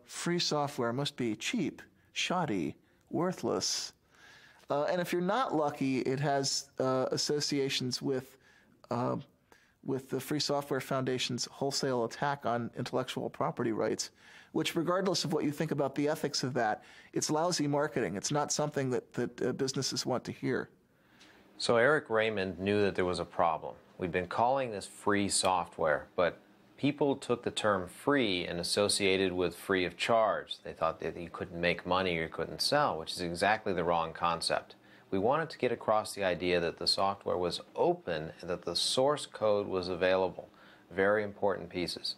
free software must be cheap, shoddy, worthless. And if you're not lucky, it has associations with the Free Software Foundation's wholesale attack on intellectual property rights, which, regardless of what you think about the ethics of that, it's lousy marketing. It's not something that businesses want to hear. So Eric Raymond knew that there was a problem. We'd been calling this free software, but people took the term free and associated with free of charge. They thought that you couldn't make money or you couldn't sell, which is exactly the wrong concept. We wanted to get across the idea that the software was open and that the source code was available. Very important pieces.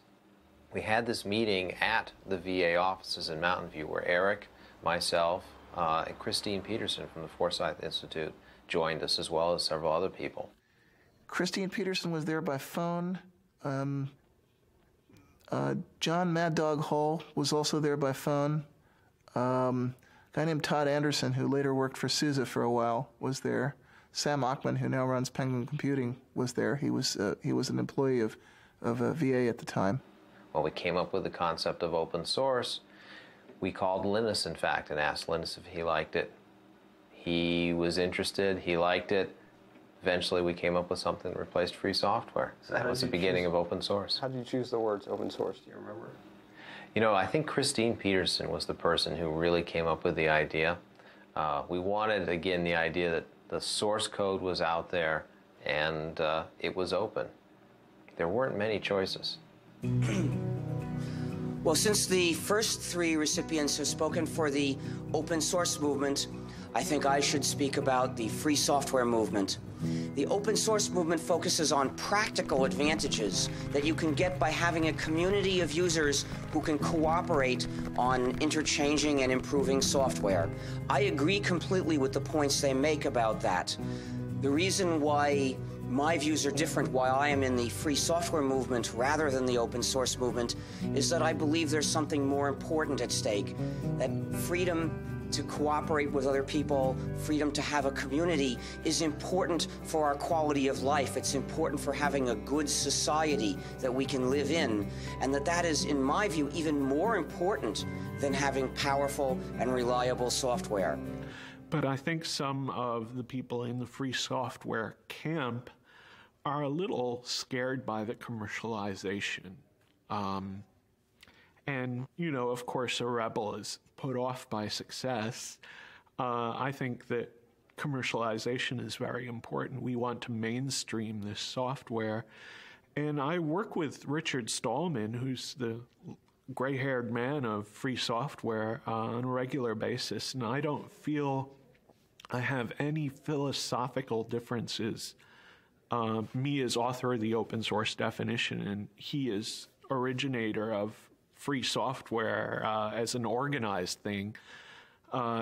We had this meeting at the VA offices in Mountain View where Eric, myself, and Christine Peterson from the Forsyth Institute joined us, as well as several other people. Christine Peterson was there by phone. John Mad Dog Hall was also there by phone. A guy named Todd Anderson, who later worked for SUSE for a while, was there. Sam Ockman, who now runs Penguin Computing, was there. He was an employee of VA at the time. Well, we came up with the concept of open source. We called Linus, in fact, and asked Linus if he liked it. He was interested. He liked it. Eventually, we came up with something that replaced free software. So that was the beginning of open source. How did you choose the words open source? Do you remember? You know, I think Christine Peterson was the person who really came up with the idea. We wanted, again, the idea that the source code was out there and it was open. There weren't many choices. Well, since the first three recipients have spoken for the open source movement, I think I should speak about the free software movement. The open source movement focuses on practical advantages that you can get by having a community of users who can cooperate on interchanging and improving software. I agree completely with the points they make about that. The reason why my views are different, why I am in the free software movement rather than the open source movement, is that I believe there's something more important at stake, that freedom to cooperate with other people, freedom to have a community is important for our quality of life. It's important for having a good society that we can live in, and that is, in my view, even more important than having powerful and reliable software. But I think some of the people in the free software camp are a little scared by the commercialization. And, you know, of course, a rebel is put off by success. I think that commercialization is very important. We want to mainstream this software. And I work with Richard Stallman, who's the gray-haired man of free software, on a regular basis. And I don't feel I have any philosophical differences. Me as author of the open source definition, and he is originator of free software as an organized thing,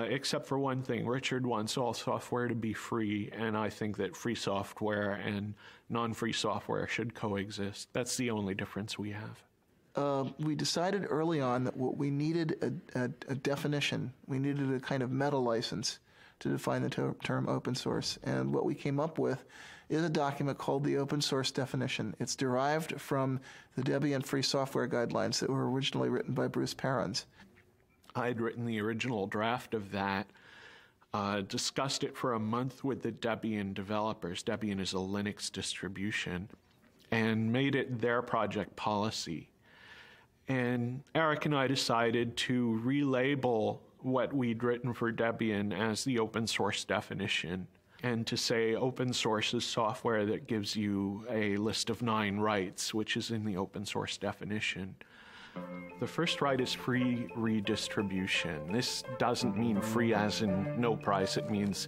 except for one thing. Richard wants all software to be free, and I think that free software and non-free software should coexist. That's the only difference we have. we decided early on that what we needed a definition. We needed a kind of meta license to define the term open source. And what we came up with is a document called the Open Source Definition. It's derived from the Debian Free Software Guidelines that were originally written by Bruce Perens. I'd written the original draft of that, discussed it for a month with the Debian developers. Debian is a Linux distribution, and made it their project policy. And Eric and I decided to relabel what we'd written for Debian as the open source definition, and to say open source is software that gives you a list of 9 rights, which is in the open source definition. The first right is free redistribution. This doesn't mean free as in no price, it means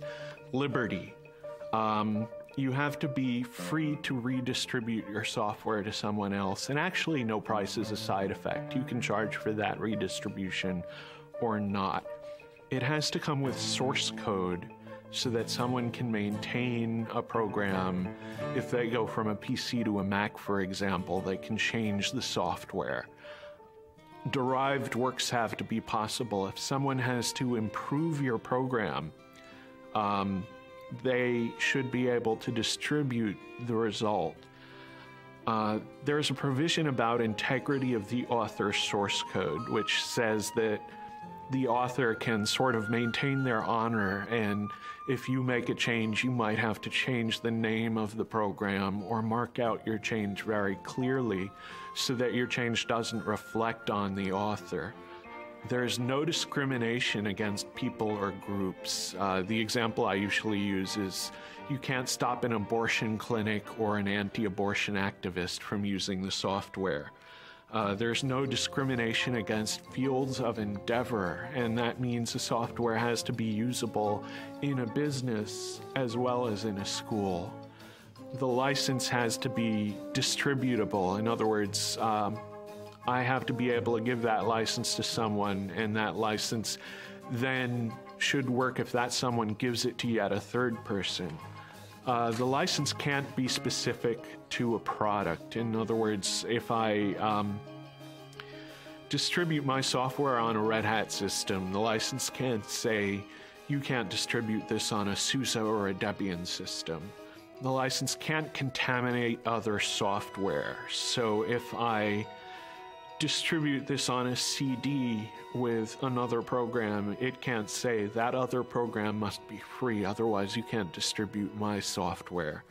liberty. You have to be free to redistribute your software to someone else, and actually no price is a side effect. You can charge for that redistribution or not. It has to come with source code so that someone can maintain a program. If they go from a PC to a Mac, for example, they can change the software. Derived works have to be possible. If someone has to improve your program, they should be able to distribute the result. There's a provision about integrity of the author's source code, which says that the author can sort of maintain their honor, and if you make a change, you might have to change the name of the program or mark out your change very clearly so that your change doesn't reflect on the author. There's no discrimination against people or groups. The example I usually use is you can't stop an abortion clinic or an anti-abortion activist from using the software. There's no discrimination against fields of endeavor, and that means the software has to be usable in a business as well as in a school. The license has to be distributable. In other words, I have to be able to give that license to someone, and that license then should work if that someone gives it to yet a third person. The license can't be specific to a product. In other words, if I distribute my software on a Red Hat system, the license can't say, you can't distribute this on a SUSE or a Debian system. The license can't contaminate other software. So if I distribute this on a CD with another program, it can't say that other program must be free, otherwise you can't distribute my software.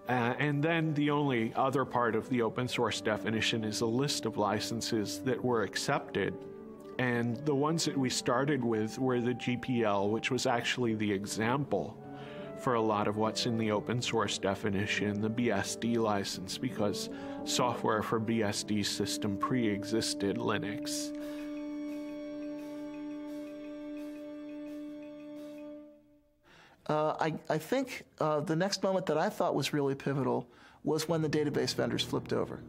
And then the only other part of the open source definition is a list of licenses that were accepted. And the ones that we started with were the GPL, which was actually the example for a lot of what's in the open source definition, the BSD license, because software for BSD system pre-existed Linux. I think the next moment that I thought was really pivotal was when the database vendors flipped over,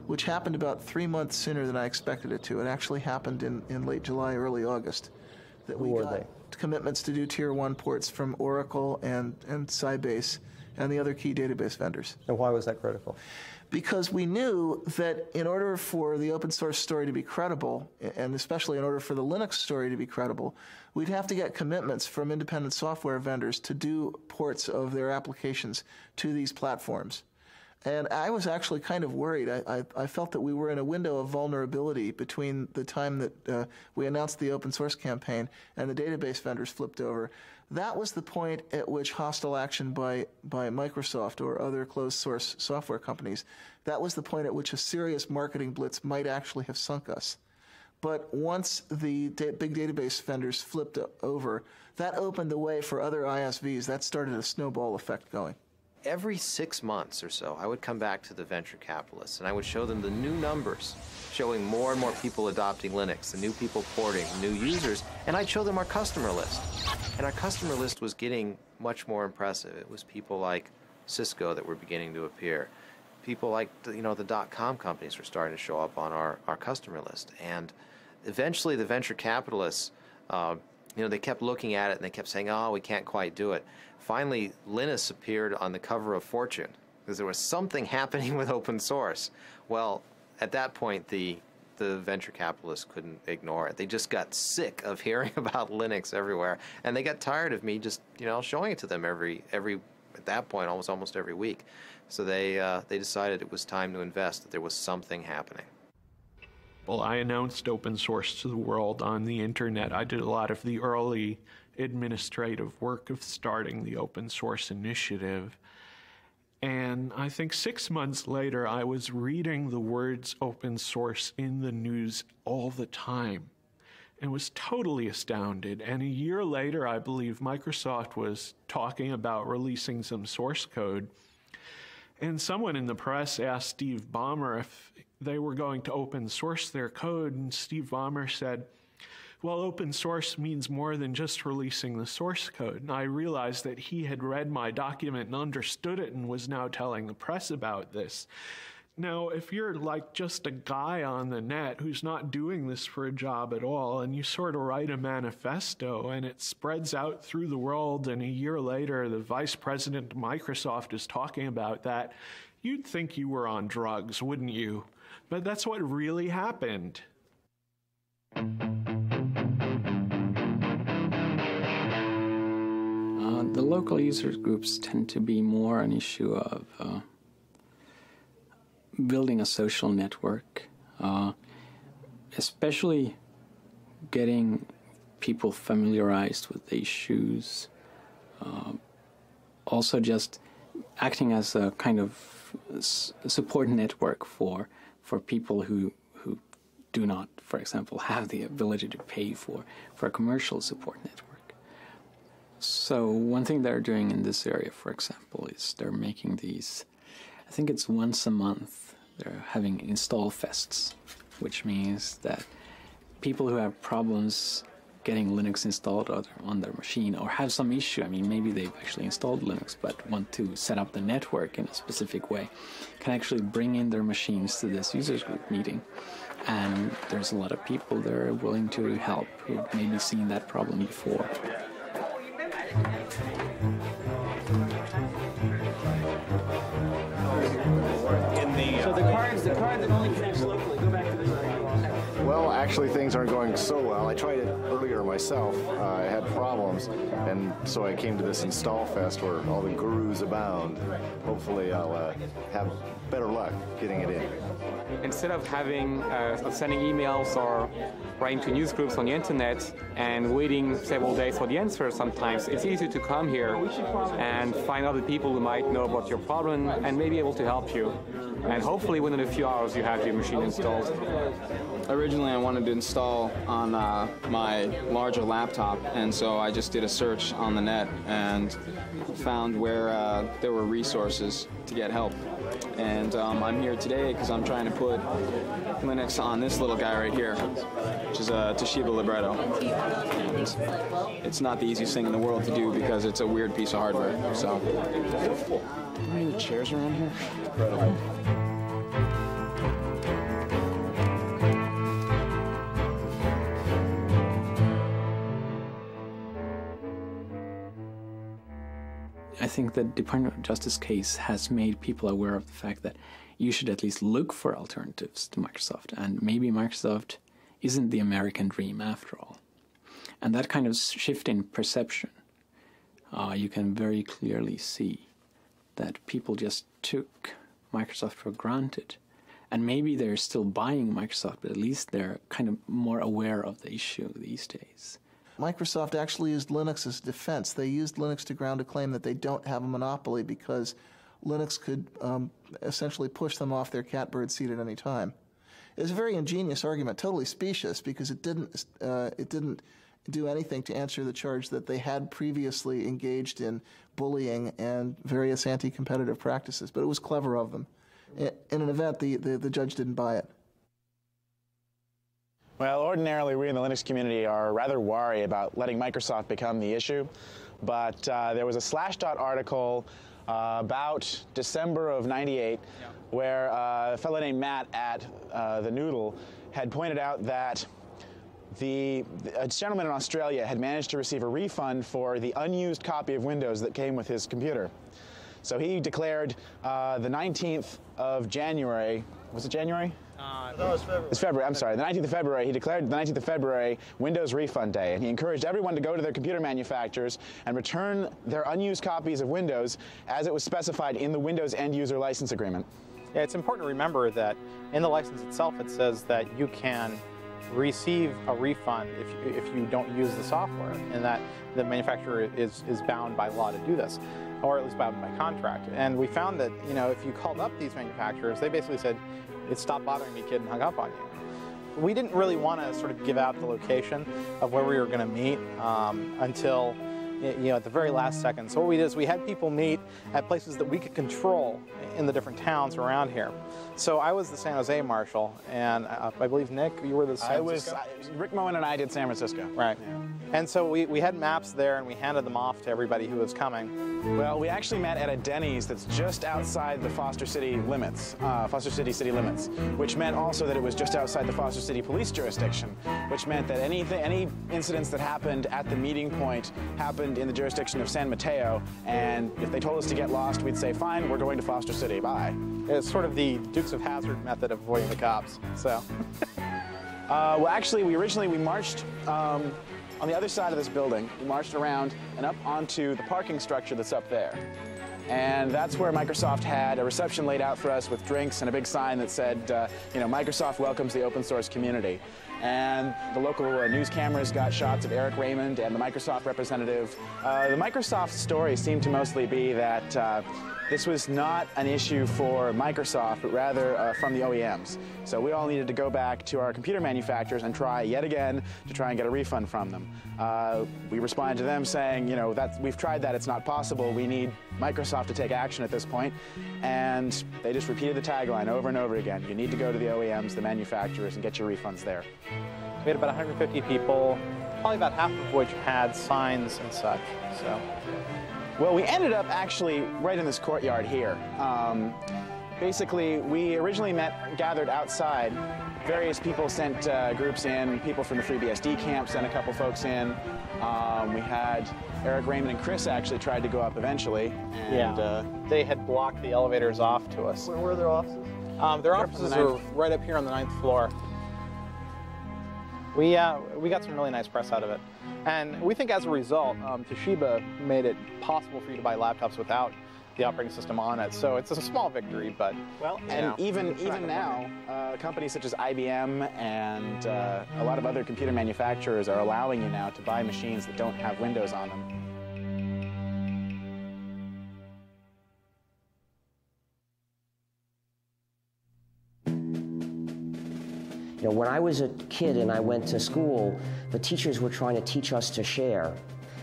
which happened about 3 months sooner than I expected it to. It actually happened in late July, early August, that we got commitments to do Tier 1 ports from Oracle and Sybase and the other key database vendors. And why was that critical? Because we knew that in order for the open source story to be credible, and especially in order for the Linux story to be credible, we'd have to get commitments from independent software vendors to do ports of their applications to these platforms. And I was actually kind of worried. I felt that we were in a window of vulnerability between the time that we announced the open source campaign and the database vendors flipped over. That was the point at which hostile action by Microsoft or other closed source software companies, that was the point at which a serious marketing blitz might actually have sunk us. But once the big database vendors flipped over, that opened the way for other ISVs. That started a snowball effect going. Every 6 months or so, I would come back to the venture capitalists and I would show them the new numbers, showing more and more people adopting Linux, the new people porting, new users, and I'd show them our customer list. And our customer list was getting much more impressive. It was people like Cisco that were beginning to appear. People like, the .com companies were starting to show up on our customer list. And eventually the venture capitalists, they kept looking at it and they kept saying, oh, we can't quite do it. Finally, Linus appeared on the cover of Fortune because there was something happening with open source. Well, at that point, the the venture capitalists couldn't ignore it. They just got sick of hearing about Linux everywhere, and they got tired of me just, showing it to them every at that point almost every week. So they decided it was time to invest, that there was something happening. Well, I announced open source to the world on the internet. I did a lot of the early administrative work of starting the open source initiative. And I think 6 months later, I was reading the words open source in the news all the time and was totally astounded. And a year later, I believe Microsoft was talking about releasing some source code. And someone in the press asked Steve Ballmer if they were going to open source their code. And Steve Ballmer said, well, open source means more than just releasing the source code. And I realized that he had read my document and understood it and was now telling the press about this. Now, if you're like just a guy on the net who's not doing this for a job at all, and you sort of write a manifesto and it spreads out through the world, and a year later the vice president of Microsoft is talking about that, you'd think you were on drugs, wouldn't you? But that's what really happened. The local users groups tend to be more an issue of building a social network, especially getting people familiarized with the issues, also just acting as a kind of support network for people who do not, for example, have the ability to pay for a commercial support network. So one thing they're doing in this area, for example, is they're making these, I think it's once a month, they're having install fests, which means that people who have problems getting Linux installed on their machine or have some issue, I mean, maybe they've actually installed Linux but want to set up the network in a specific way, can actually bring in their machines to this users group meeting. And there's a lot of people there willing to help who've maybe seen that problem before. So the card that only connects locally, go back to this side. Well, actually things aren't going so well. I tried it earlier myself. I had problems, and so I came to this Install Fest where all the gurus abound. Hopefully I'll have better luck getting it in. Instead of sending emails or writing to news groups on the internet and waiting several days for the answer sometimes, it's easy to come here and find other people who might know about your problem and may be able to help you. And hopefully within a few hours you have your machine installed. Originally I wanted to install on my larger laptop, and so I just did a search on the net and found where there were resources to get help. And I'm here today because I'm trying to put Linux on this little guy right here, which is a Toshiba Libretto. It's not the easiest thing in the world to do because it's a weird piece of hardware. So, how many of the chairs around here? Incredible. I think the Department of Justice case has made people aware of the fact that you should at least look for alternatives to Microsoft, and maybe Microsoft isn't the American dream after all. And that kind of shift in perception, you can very clearly see that people just took Microsoft for granted. And maybe they're still buying Microsoft, but at least they're kind of more aware of the issue these days. Microsoft actually used Linux as defense. They used Linux to ground a claim that they don't have a monopoly because Linux could essentially push them off their catbird seat at any time. It was a very ingenious argument, totally specious, because it didn't do anything to answer the charge that they had previously engaged in bullying and various anti-competitive practices. But it was clever of them. In an event, the judge didn't buy it. Well, ordinarily we in the Linux community are rather wary about letting Microsoft become the issue, but there was a Slashdot article about December of '98 where a fellow named Matt at the Noodle had pointed out that a gentleman in Australia had managed to receive a refund for the unused copy of Windows that came with his computer. So he declared the 19th of January, was it January? It's February, I'm sorry, the 19th of February, he declared the 19th of February Windows Refund Day, and he encouraged everyone to go to their computer manufacturers and return their unused copies of Windows as it was specified in the Windows End User License Agreement. Yeah, it's important to remember that in the license itself it says that you can receive a refund if you don't use the software, and that the manufacturer is bound by law to do this, or at least bound by contract. And we found that, you know, if you called up these manufacturers, they basically said, "It stopped bothering me, kid," and hung up on you. We didn't really want to sort of give out the location of where we were going to meet until, you know, at the very last second. So what we did is we had people meet at places that we could control in the different towns around here. So I was the San Jose marshal, and I believe, Nick, you were the San Francisco? Rick Moen and I did San Francisco. Right. Yeah. And so we had maps there, and we handed them off to everybody who was coming. Well, we actually met at a Denny's that's just outside the Foster City limits, Foster City city limits, which meant also that it was just outside the Foster City police jurisdiction, which meant that any incidents that happened at the meeting point happened in the jurisdiction of San Mateo, and if they told us to get lost, we'd say, fine, we're going to Foster City, bye. It's sort of the Dukes of Hazzard method of avoiding the cops, so. Well, actually, we marched on the other side of this building. We marched around and up onto the parking structure that's up there. And that's where Microsoft had a reception laid out for us with drinks and a big sign that said, you know, Microsoft welcomes the open source community. And the local news cameras got shots of Eric Raymond and the Microsoft representative. The Microsoft story seemed to mostly be that this was not an issue for Microsoft, but rather from the OEMs. So we all needed to go back to our computer manufacturers and try yet again to try and get a refund from them. We responded to them saying, you know, we've tried that, it's not possible. We need Microsoft to take action at this point. And they just repeated the tagline over and over again. You need to go to the OEMs, the manufacturers, and get your refunds there. We had about 150 people, probably about half of which had signs and such, so. Well, we ended up actually right in this courtyard here. Basically, we originally gathered outside. Various people sent groups in. People from the FreeBSD camp sent a couple folks in. We had Eric Raymond and Chris actually tried to go up eventually. And, they had blocked the elevators off to us. Where were their offices? Their offices are right up here on the 9th floor. We got some really nice press out of it. And we think as a result, Toshiba made it possible for you to buy laptops without the operating system on it. So it's a small victory, but well, and even now, companies such as IBM and a lot of other computer manufacturers are allowing you now to buy machines that don't have Windows on them. You know, when I was a kid and I went to school, the teachers were trying to teach us to share.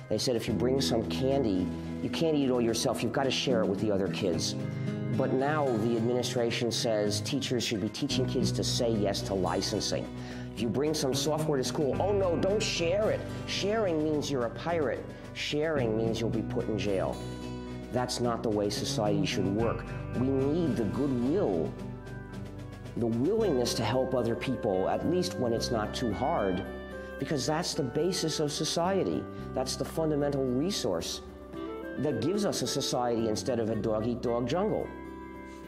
They said if you bring some candy, you can't eat it all yourself, you've got to share it with the other kids. But now the administration says teachers should be teaching kids to say yes to licensing. If you bring some software to school, oh no, don't share it. Sharing means you're a pirate. Sharing means you'll be put in jail. That's not the way society should work. We need the goodwill, the willingness to help other people, at least when it's not too hard, because that's the basis of society. That's the fundamental resource that gives us a society instead of a dog-eat-dog jungle.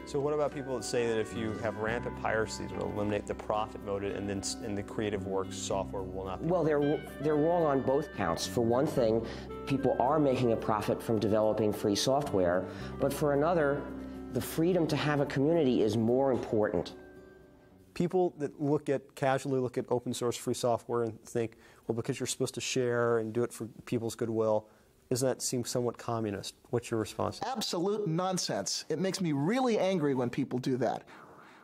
So what about people that say that if you have rampant piracy, it will eliminate the profit motive, and then in the creative works, software will not be? Well, they're wrong on both counts. For one thing, people are making a profit from developing free software, but for another, the freedom to have a community is more important. People that casually look at open source free software and think, well, because you're supposed to share and do it for people's goodwill, doesn't that seem somewhat communist? What's your response? Absolute nonsense. It makes me really angry when people do that.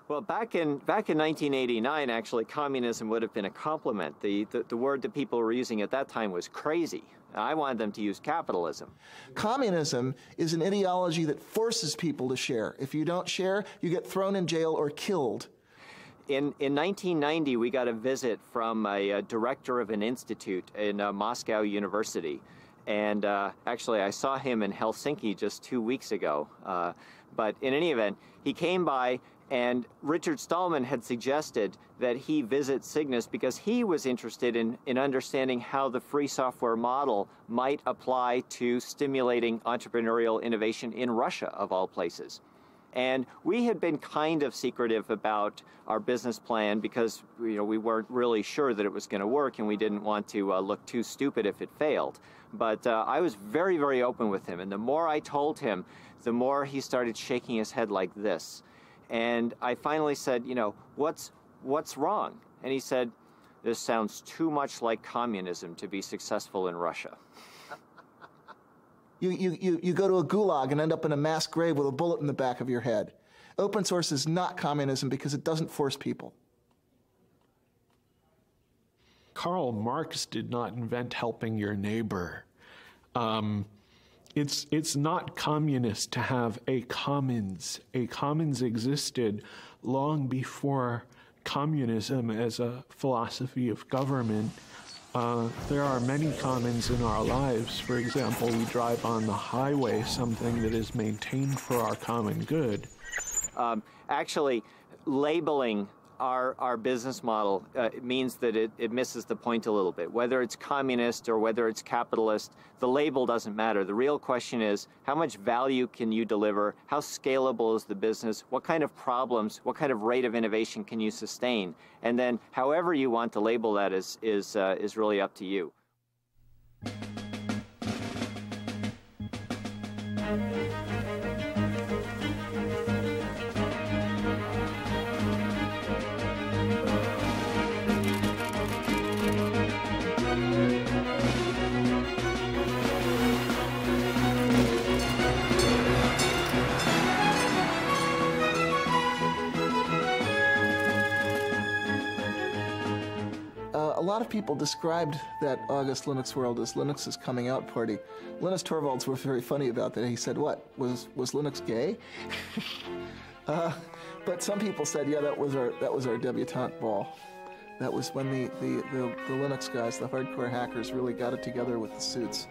Well, back in 1989, actually, communism would have been a compliment. The word that people were using at that time was crazy. I wanted them to use capitalism. Communism is an ideology that forces people to share. If you don't share, you get thrown in jail or killed. In 1990, we got a visit from a director of an institute in Moscow University. And actually, I saw him in Helsinki just 2 weeks ago. But in any event, he came by, and Richard Stallman had suggested that he visit Cygnus because he was interested in understanding how the free software model might apply to stimulating entrepreneurial innovation in Russia, of all places. And we had been kind of secretive about our business plan because we weren't really sure that it was going to work, and we didn't want to look too stupid if it failed. But I was very, very open with him, and the more I told him, the more he started shaking his head like this. And I finally said, what's wrong? And he said, this sounds too much like communism to be successful in Russia. You go to a gulag and end up in a mass grave with a bullet in the back of your head. Open source is not communism because it doesn't force people. Karl Marx did not invent helping your neighbor. It's not communist to have a commons. A commons existed long before communism as a philosophy of government. There are many commons in our lives. For example, we drive on the highway, something that is maintained for our common good. Actually, labeling our business model means that it misses the point a little bit. Whether it's communist or whether it's capitalist, the label doesn't matter. The real question is, how much value can you deliver? How scalable is the business? What kind of problems, what kind of rate of innovation can you sustain? And then however you want to label that is really up to you. A lot of people described that August Linux World as Linux's coming out party. Linus Torvalds was very funny about that. He said, "What, was Linux gay?" But some people said, "Yeah, that was our debutante ball. That was when the Linux guys, the hardcore hackers, really got it together with the suits."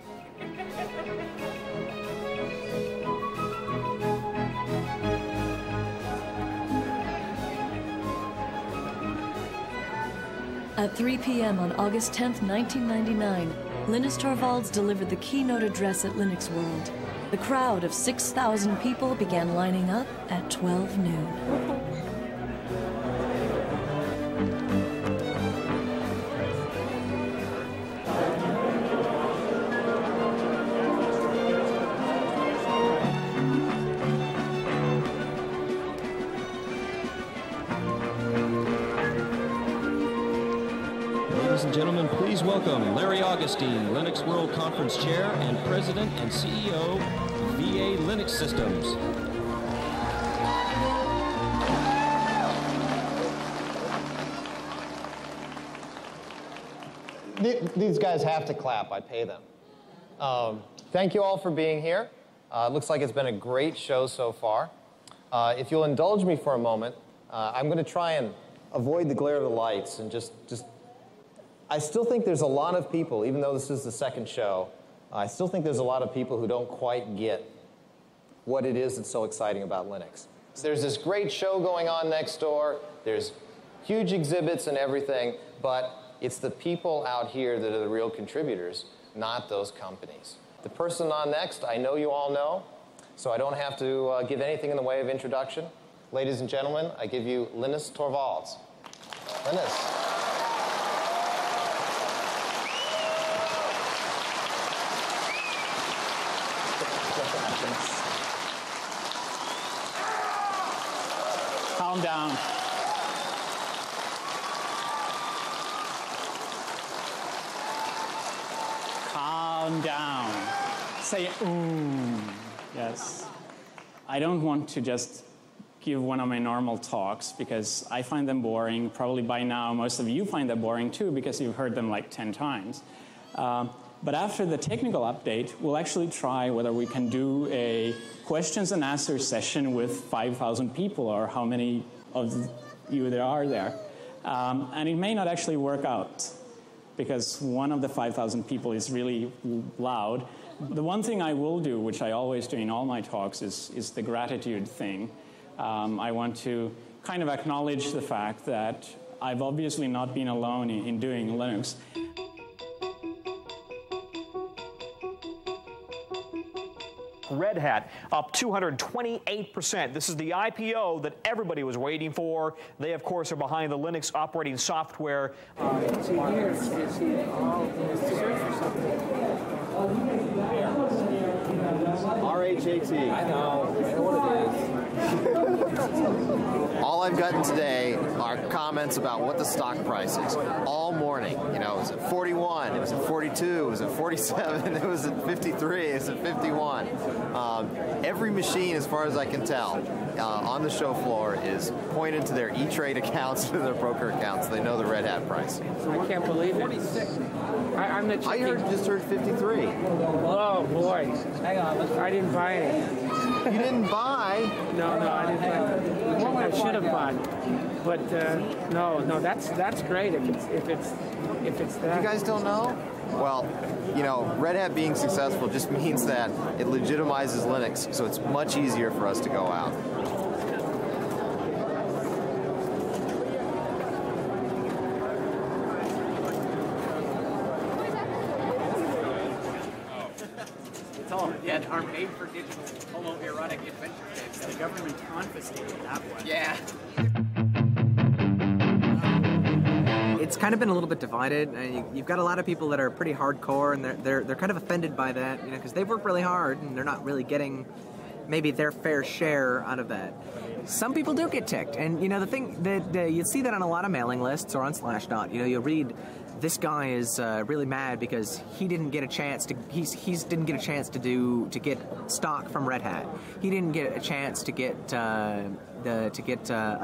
At 3 p.m. on August 10th, 1999, Linus Torvalds delivered the keynote address at Linux World. The crowd of 6,000 people began lining up at 12 noon. Ladies and gentlemen, please welcome Larry Augustine, Linux World Conference Chair and President and CEO of VA Linux Systems. These guys have to clap. I pay them. Thank you all for being here. It looks like it's been a great show so far. If you'll indulge me for a moment, I'm going to try and avoid the glare of the lights and just I still think there's a lot of people, even though this is the second show, I still think there's a lot of people who don't quite get what it is that's so exciting about Linux. So there's this great show going on next door, there's huge exhibits and everything, but it's the people out here that are the real contributors, not those companies. The person on next, I know you all know, so I don't have to give anything in the way of introduction. Ladies and gentlemen, I give you Linus Torvalds. Linus. Calm down. Calm down. Say, ooh. Yes. I don't want to just give one of my normal talks because I find them boring. Probably by now, most of you find them boring too because you've heard them like 10 times. But after the technical update, we'll actually try whether we can do a questions and answers session with 5,000 people or how many of you there are there. And it may not actually work out because one of the 5,000 people is really loud. The one thing I will do, which I always do in all my talks, is the gratitude thing. I want to kind of acknowledge the fact that I've obviously not been alone in doing Linux. Red Hat up 228%. This is the IPO that everybody was waiting for. They, of course, are behind the Linux operating software. RHAT. I know what it is. All I've gotten today are comments about what the stock price is all morning. You know, it was at 41, it was at 42, it was at 47, it was at 53, it was at 51. Every machine, as far as I can tell, on the show floor is pointed to their E-Trade accounts, to their broker accounts. They know the Red Hat price. I can't believe it. 46. I'm not checking. I just heard 53. Oh, boy. Hang on. I didn't buy any. You didn't buy? No, I didn't buy. I should have bought. But no, that's great if it's that. You guys don't know? Well, you know, Red Hat being successful just means that it legitimizes Linux, so it's much easier for us to go out. Yeah, our made-for-digital homoerotic adventure kits. The government confiscated that one. Yeah. It's kind of been a little bit divided. You've got a lot of people that are pretty hardcore, and they're kind of offended by that, you know, because they've worked really hard and they're not really getting maybe their fair share out of that. Some people do get ticked, and you know the thing that you see that on a lot of mailing lists or on Slashdot. You know, you'll read, this guy is really mad because he didn't get a chance to didn't get a chance to get stock from Red Hat. He didn't get a chance to get a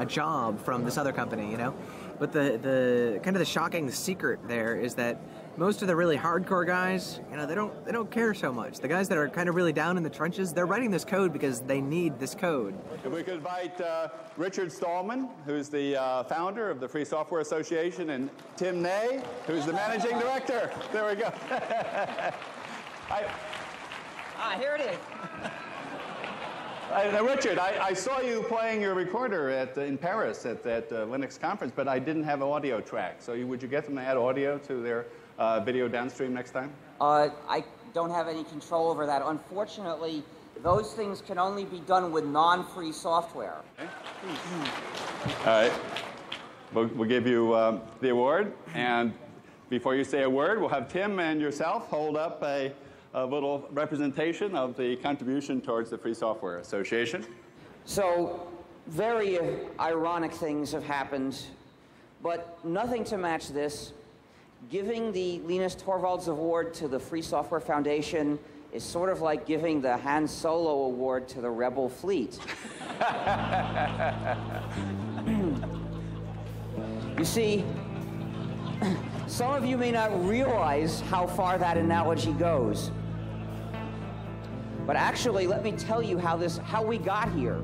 job from this other company, you know. But the kind of the shocking secret there is that most of the really hardcore guys, you know, they don't care so much. The guys that are kind of really down in the trenches, they're writing this code because they need this code. If we could invite Richard Stallman, who's the founder of the Free Software Association, and Tim Ney, who's the managing director. There we go. Here it is. Richard, I saw you playing your recorder in Paris at that Linux conference, but I didn't have an audio track. So would you get them to add audio to their video downstream next time? I don't have any control over that. Unfortunately, those things can only be done with non-free software. Okay. All right. We'll give you the award. And before you say a word, we'll have Tim and yourself hold up a little representation of the contribution towards the Free Software Association. So, very ironic things have happened, but nothing to match this. Giving the Linus Torvalds Award to the Free Software Foundation is sort of like giving the Han Solo Award to the Rebel Fleet. You see, some of you may not realize how far that analogy goes. But actually, let me tell you how we got here.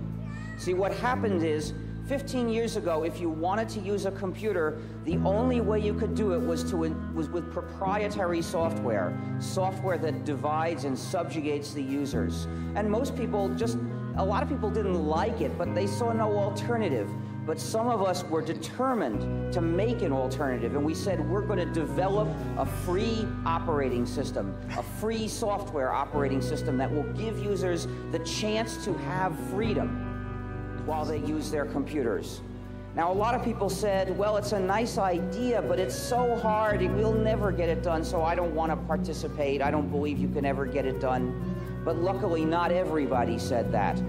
See, what happened is, 15 years ago, if you wanted to use a computer, the only way you could do it was with proprietary software that divides and subjugates the users. And most people a lot of people didn't like it, but they saw no alternative. But some of us were determined to make an alternative, and we said we're going to develop a free operating system, a free software operating system that will give users the chance to have freedom while they use their computers. Now, a lot of people said, well, it's a nice idea, but it's so hard, we'll never get it done, so I don't want to participate. I don't believe you can ever get it done. But luckily, not everybody said that.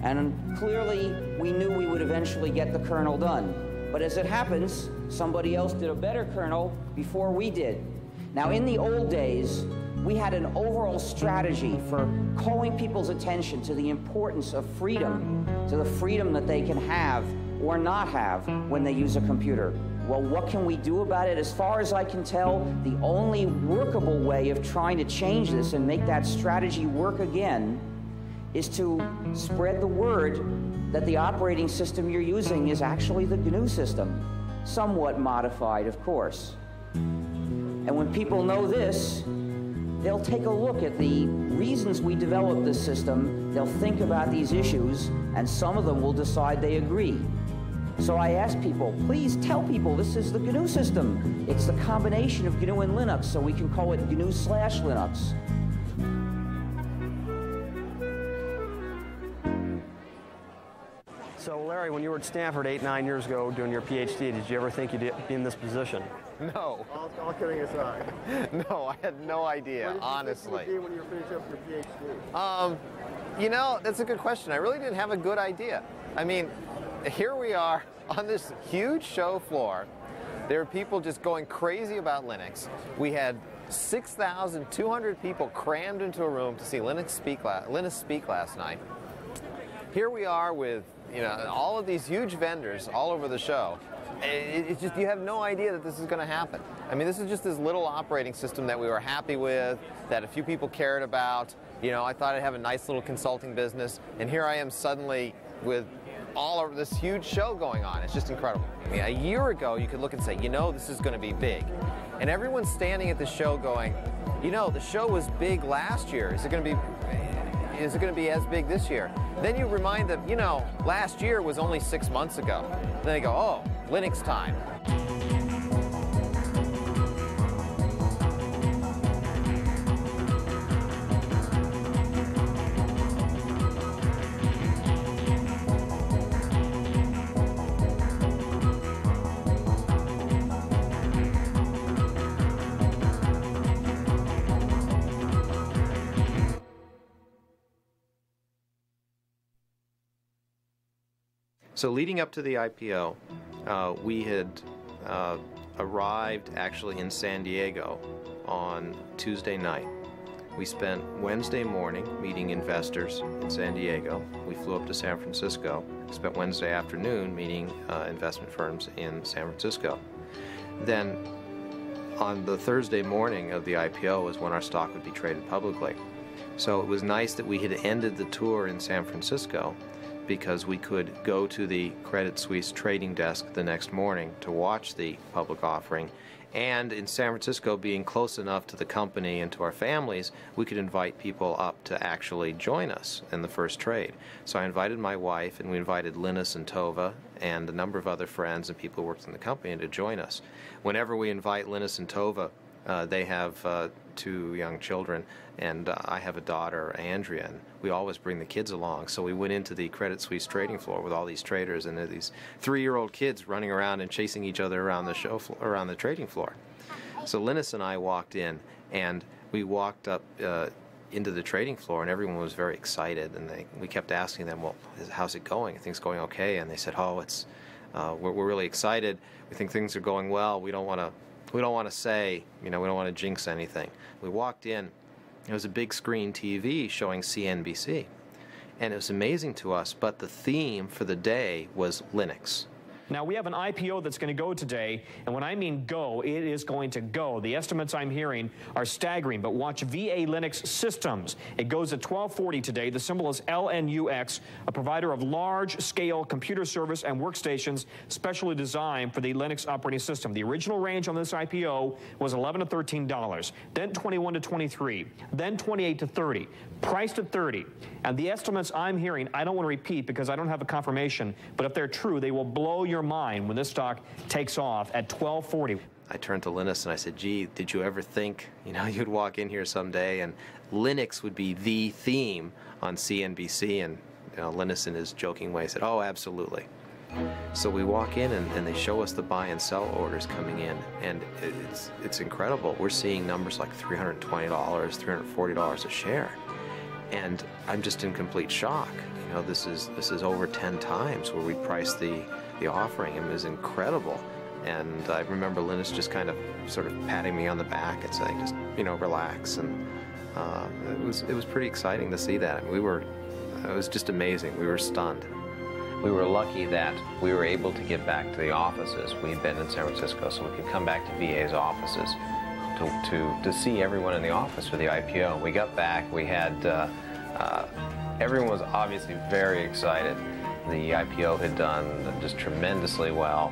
And clearly, we knew we would eventually get the kernel done. But as it happens, somebody else did a better kernel before we did. Now, in the old days, we had an overall strategy for calling people's attention to the importance of freedom, to the freedom that they can have or not have when they use a computer. Well, what can we do about it? As far as I can tell, the only workable way of trying to change this and make that strategy work again is to spread the word that the operating system you're using is actually the GNU system, somewhat modified, of course. And when people know this, they'll take a look at the reasons we developed this system, they'll think about these issues, and some of them will decide they agree. So I ask people, please tell people this is the GNU system. It's the combination of GNU and Linux, so we can call it GNU/Linux. Larry, when you were at Stanford 8-9 years ago doing your PhD, did you ever think you'd be in this position? No. All kidding aside. No, I had no idea, honestly. What did you think you would be when you were finishing up your PhD? You know, that's a good question. I really didn't have a good idea. I mean, here we are on this huge show floor. There are people just going crazy about Linux. We had 6,200 people crammed into a room to see Linus speak last night. Here we are with, you know, all of these huge vendors all over the show. It's just, you have no idea that this is going to happen. I mean, this is just this little operating system that we were happy with, that a few people cared about. You know, I thought I'd have a nice little consulting business, and here I am suddenly with all of this huge show going on. It's just incredible. I mean, a year ago, you could look and say, you know, this is going to be big. And everyone's standing at the show going, you know, the show was big last year. Is it going to be as big this year? Then you remind them, you know, last year was only 6 months ago. Then they go, oh, Linux time. So leading up to the IPO, we had arrived actually in San Diego on Tuesday night. We spent Wednesday morning meeting investors in San Diego. We flew up to San Francisco. We spent Wednesday afternoon meeting investment firms in San Francisco. Then on the Thursday morning of the IPO is when our stock would be traded publicly. So it was nice that we had ended the tour in San Francisco, because we could go to the Credit Suisse trading desk the next morning to watch the public offering. And in San Francisco, being close enough to the company and to our families, we could invite people up to actually join us in the first trade. So I invited my wife, and we invited Linus and Tova and a number of other friends and people who worked in the company to join us. Whenever we invite Linus and Tova, they have 2 young children, and I have a daughter, Andrea, and we always bring the kids along. So we went into the Credit Suisse trading floor with all these traders, and these 3-year-old kids running around and chasing each other around the around the trading floor. So Linus and I walked in, and we walked up into the trading floor, and everyone was very excited. And we kept asking them, "Well, how's it going? Are things going okay?" And they said, "Oh, it's we're really excited. We think things are going well. We don't want to say, you know, we don't want to jinx anything." We walked in. There was a big screen TV showing CNBC, and it was amazing to us, but the theme for the day was Linux. Now, we have an IPO that's going to go today, and when I mean go, it is going to go. The estimates I'm hearing are staggering, but watch VA Linux Systems. It goes at 1240 today. The symbol is LNUX, a provider of large-scale computer service and workstations specially designed for the Linux operating system. The original range on this IPO was $11 to $13, then $21 to $23, then $28 to $30, priced at $30. And the estimates I'm hearing, I don't want to repeat because I don't have a confirmation, but if they're true, they will blow your mind when this stock takes off at 1240. I turned to Linus and I said, "Gee, did you ever think, you know, you'd walk in here someday and Linux would be the theme on CNBC?" And you know, Linus, in his joking way, said, "Oh, absolutely." So we walk in and they show us the buy and sell orders coming in, and it's incredible. We're seeing numbers like $320, $340 a share, and I'm just in complete shock. You know, this is over 10 times where we priced the offering. It was incredible. And I remember Linus just kind of sort of patting me on the back and saying, just, you know, relax. And it was pretty exciting to see that. And it was just amazing. We were stunned. We were lucky that we were able to get back to the offices. We'd been in San Francisco, so we could come back to VA's offices to see everyone in the office for the IPO. We got back, we had, everyone was obviously very excited. The IPO had done just tremendously well.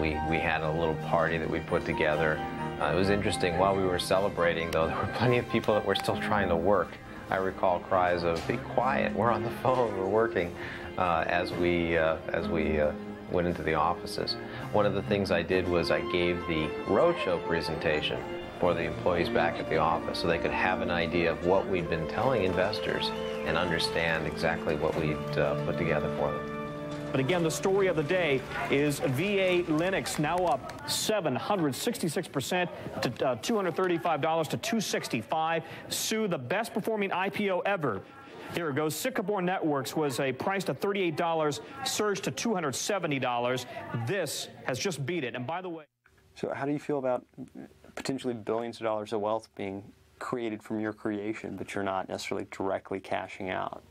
We had a little party that we put together. It was interesting. While we were celebrating, though, there were plenty of people that were still trying to work. I recall cries of, "Be quiet, we're on the phone, we're working," as we went into the offices. One of the things I did was I gave the roadshow presentation for the employees back at the office so they could have an idea of what we'd been telling investors and understand exactly what we'd put together for them. But again, the story of the day is VA Linux now up 766% to $235 to $265. Sue, the best performing IPO ever. Here it goes. Sycamore Networks was priced at $38, surged to $270. This has just beat it. And by the way, so how do you feel about potentially billions of dollars of wealth being created from your creation, but you're not necessarily directly cashing out?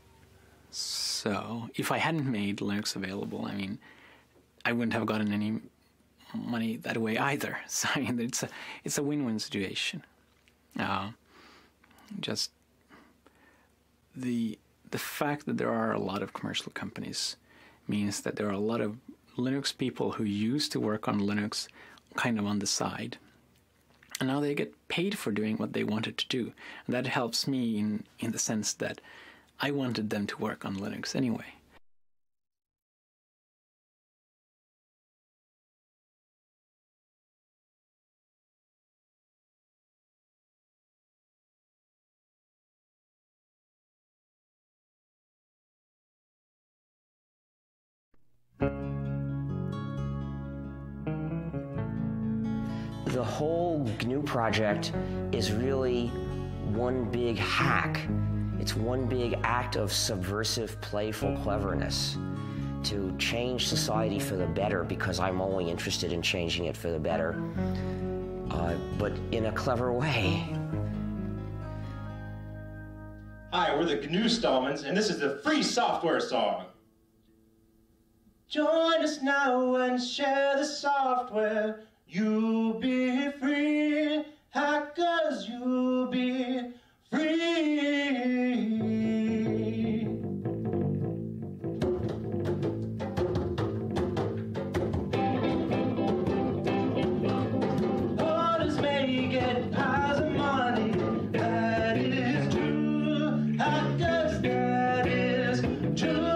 So if I hadn't made Linux available, I mean, I wouldn't have gotten any money that way either. So I mean, it's a win-win situation. Just the fact that there are a lot of commercial companies means that there are a lot of Linux people who used to work on Linux kind of on the side. And now they get paid for doing what they wanted to do. And that helps me in the sense that I wanted them to work on Linux anyway. The whole GNU project is really one big hack. It's one big act of subversive, playful cleverness to change society for the better, because I'm only interested in changing it for the better, but in a clever way. Hi, we're the GNU Stallmans, and this is the Free Software Song. Join us now and share the software. You'll be free, hackers, you'll be free. Others may get piles of money, that is true. Hackers, that is true.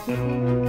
Thank you.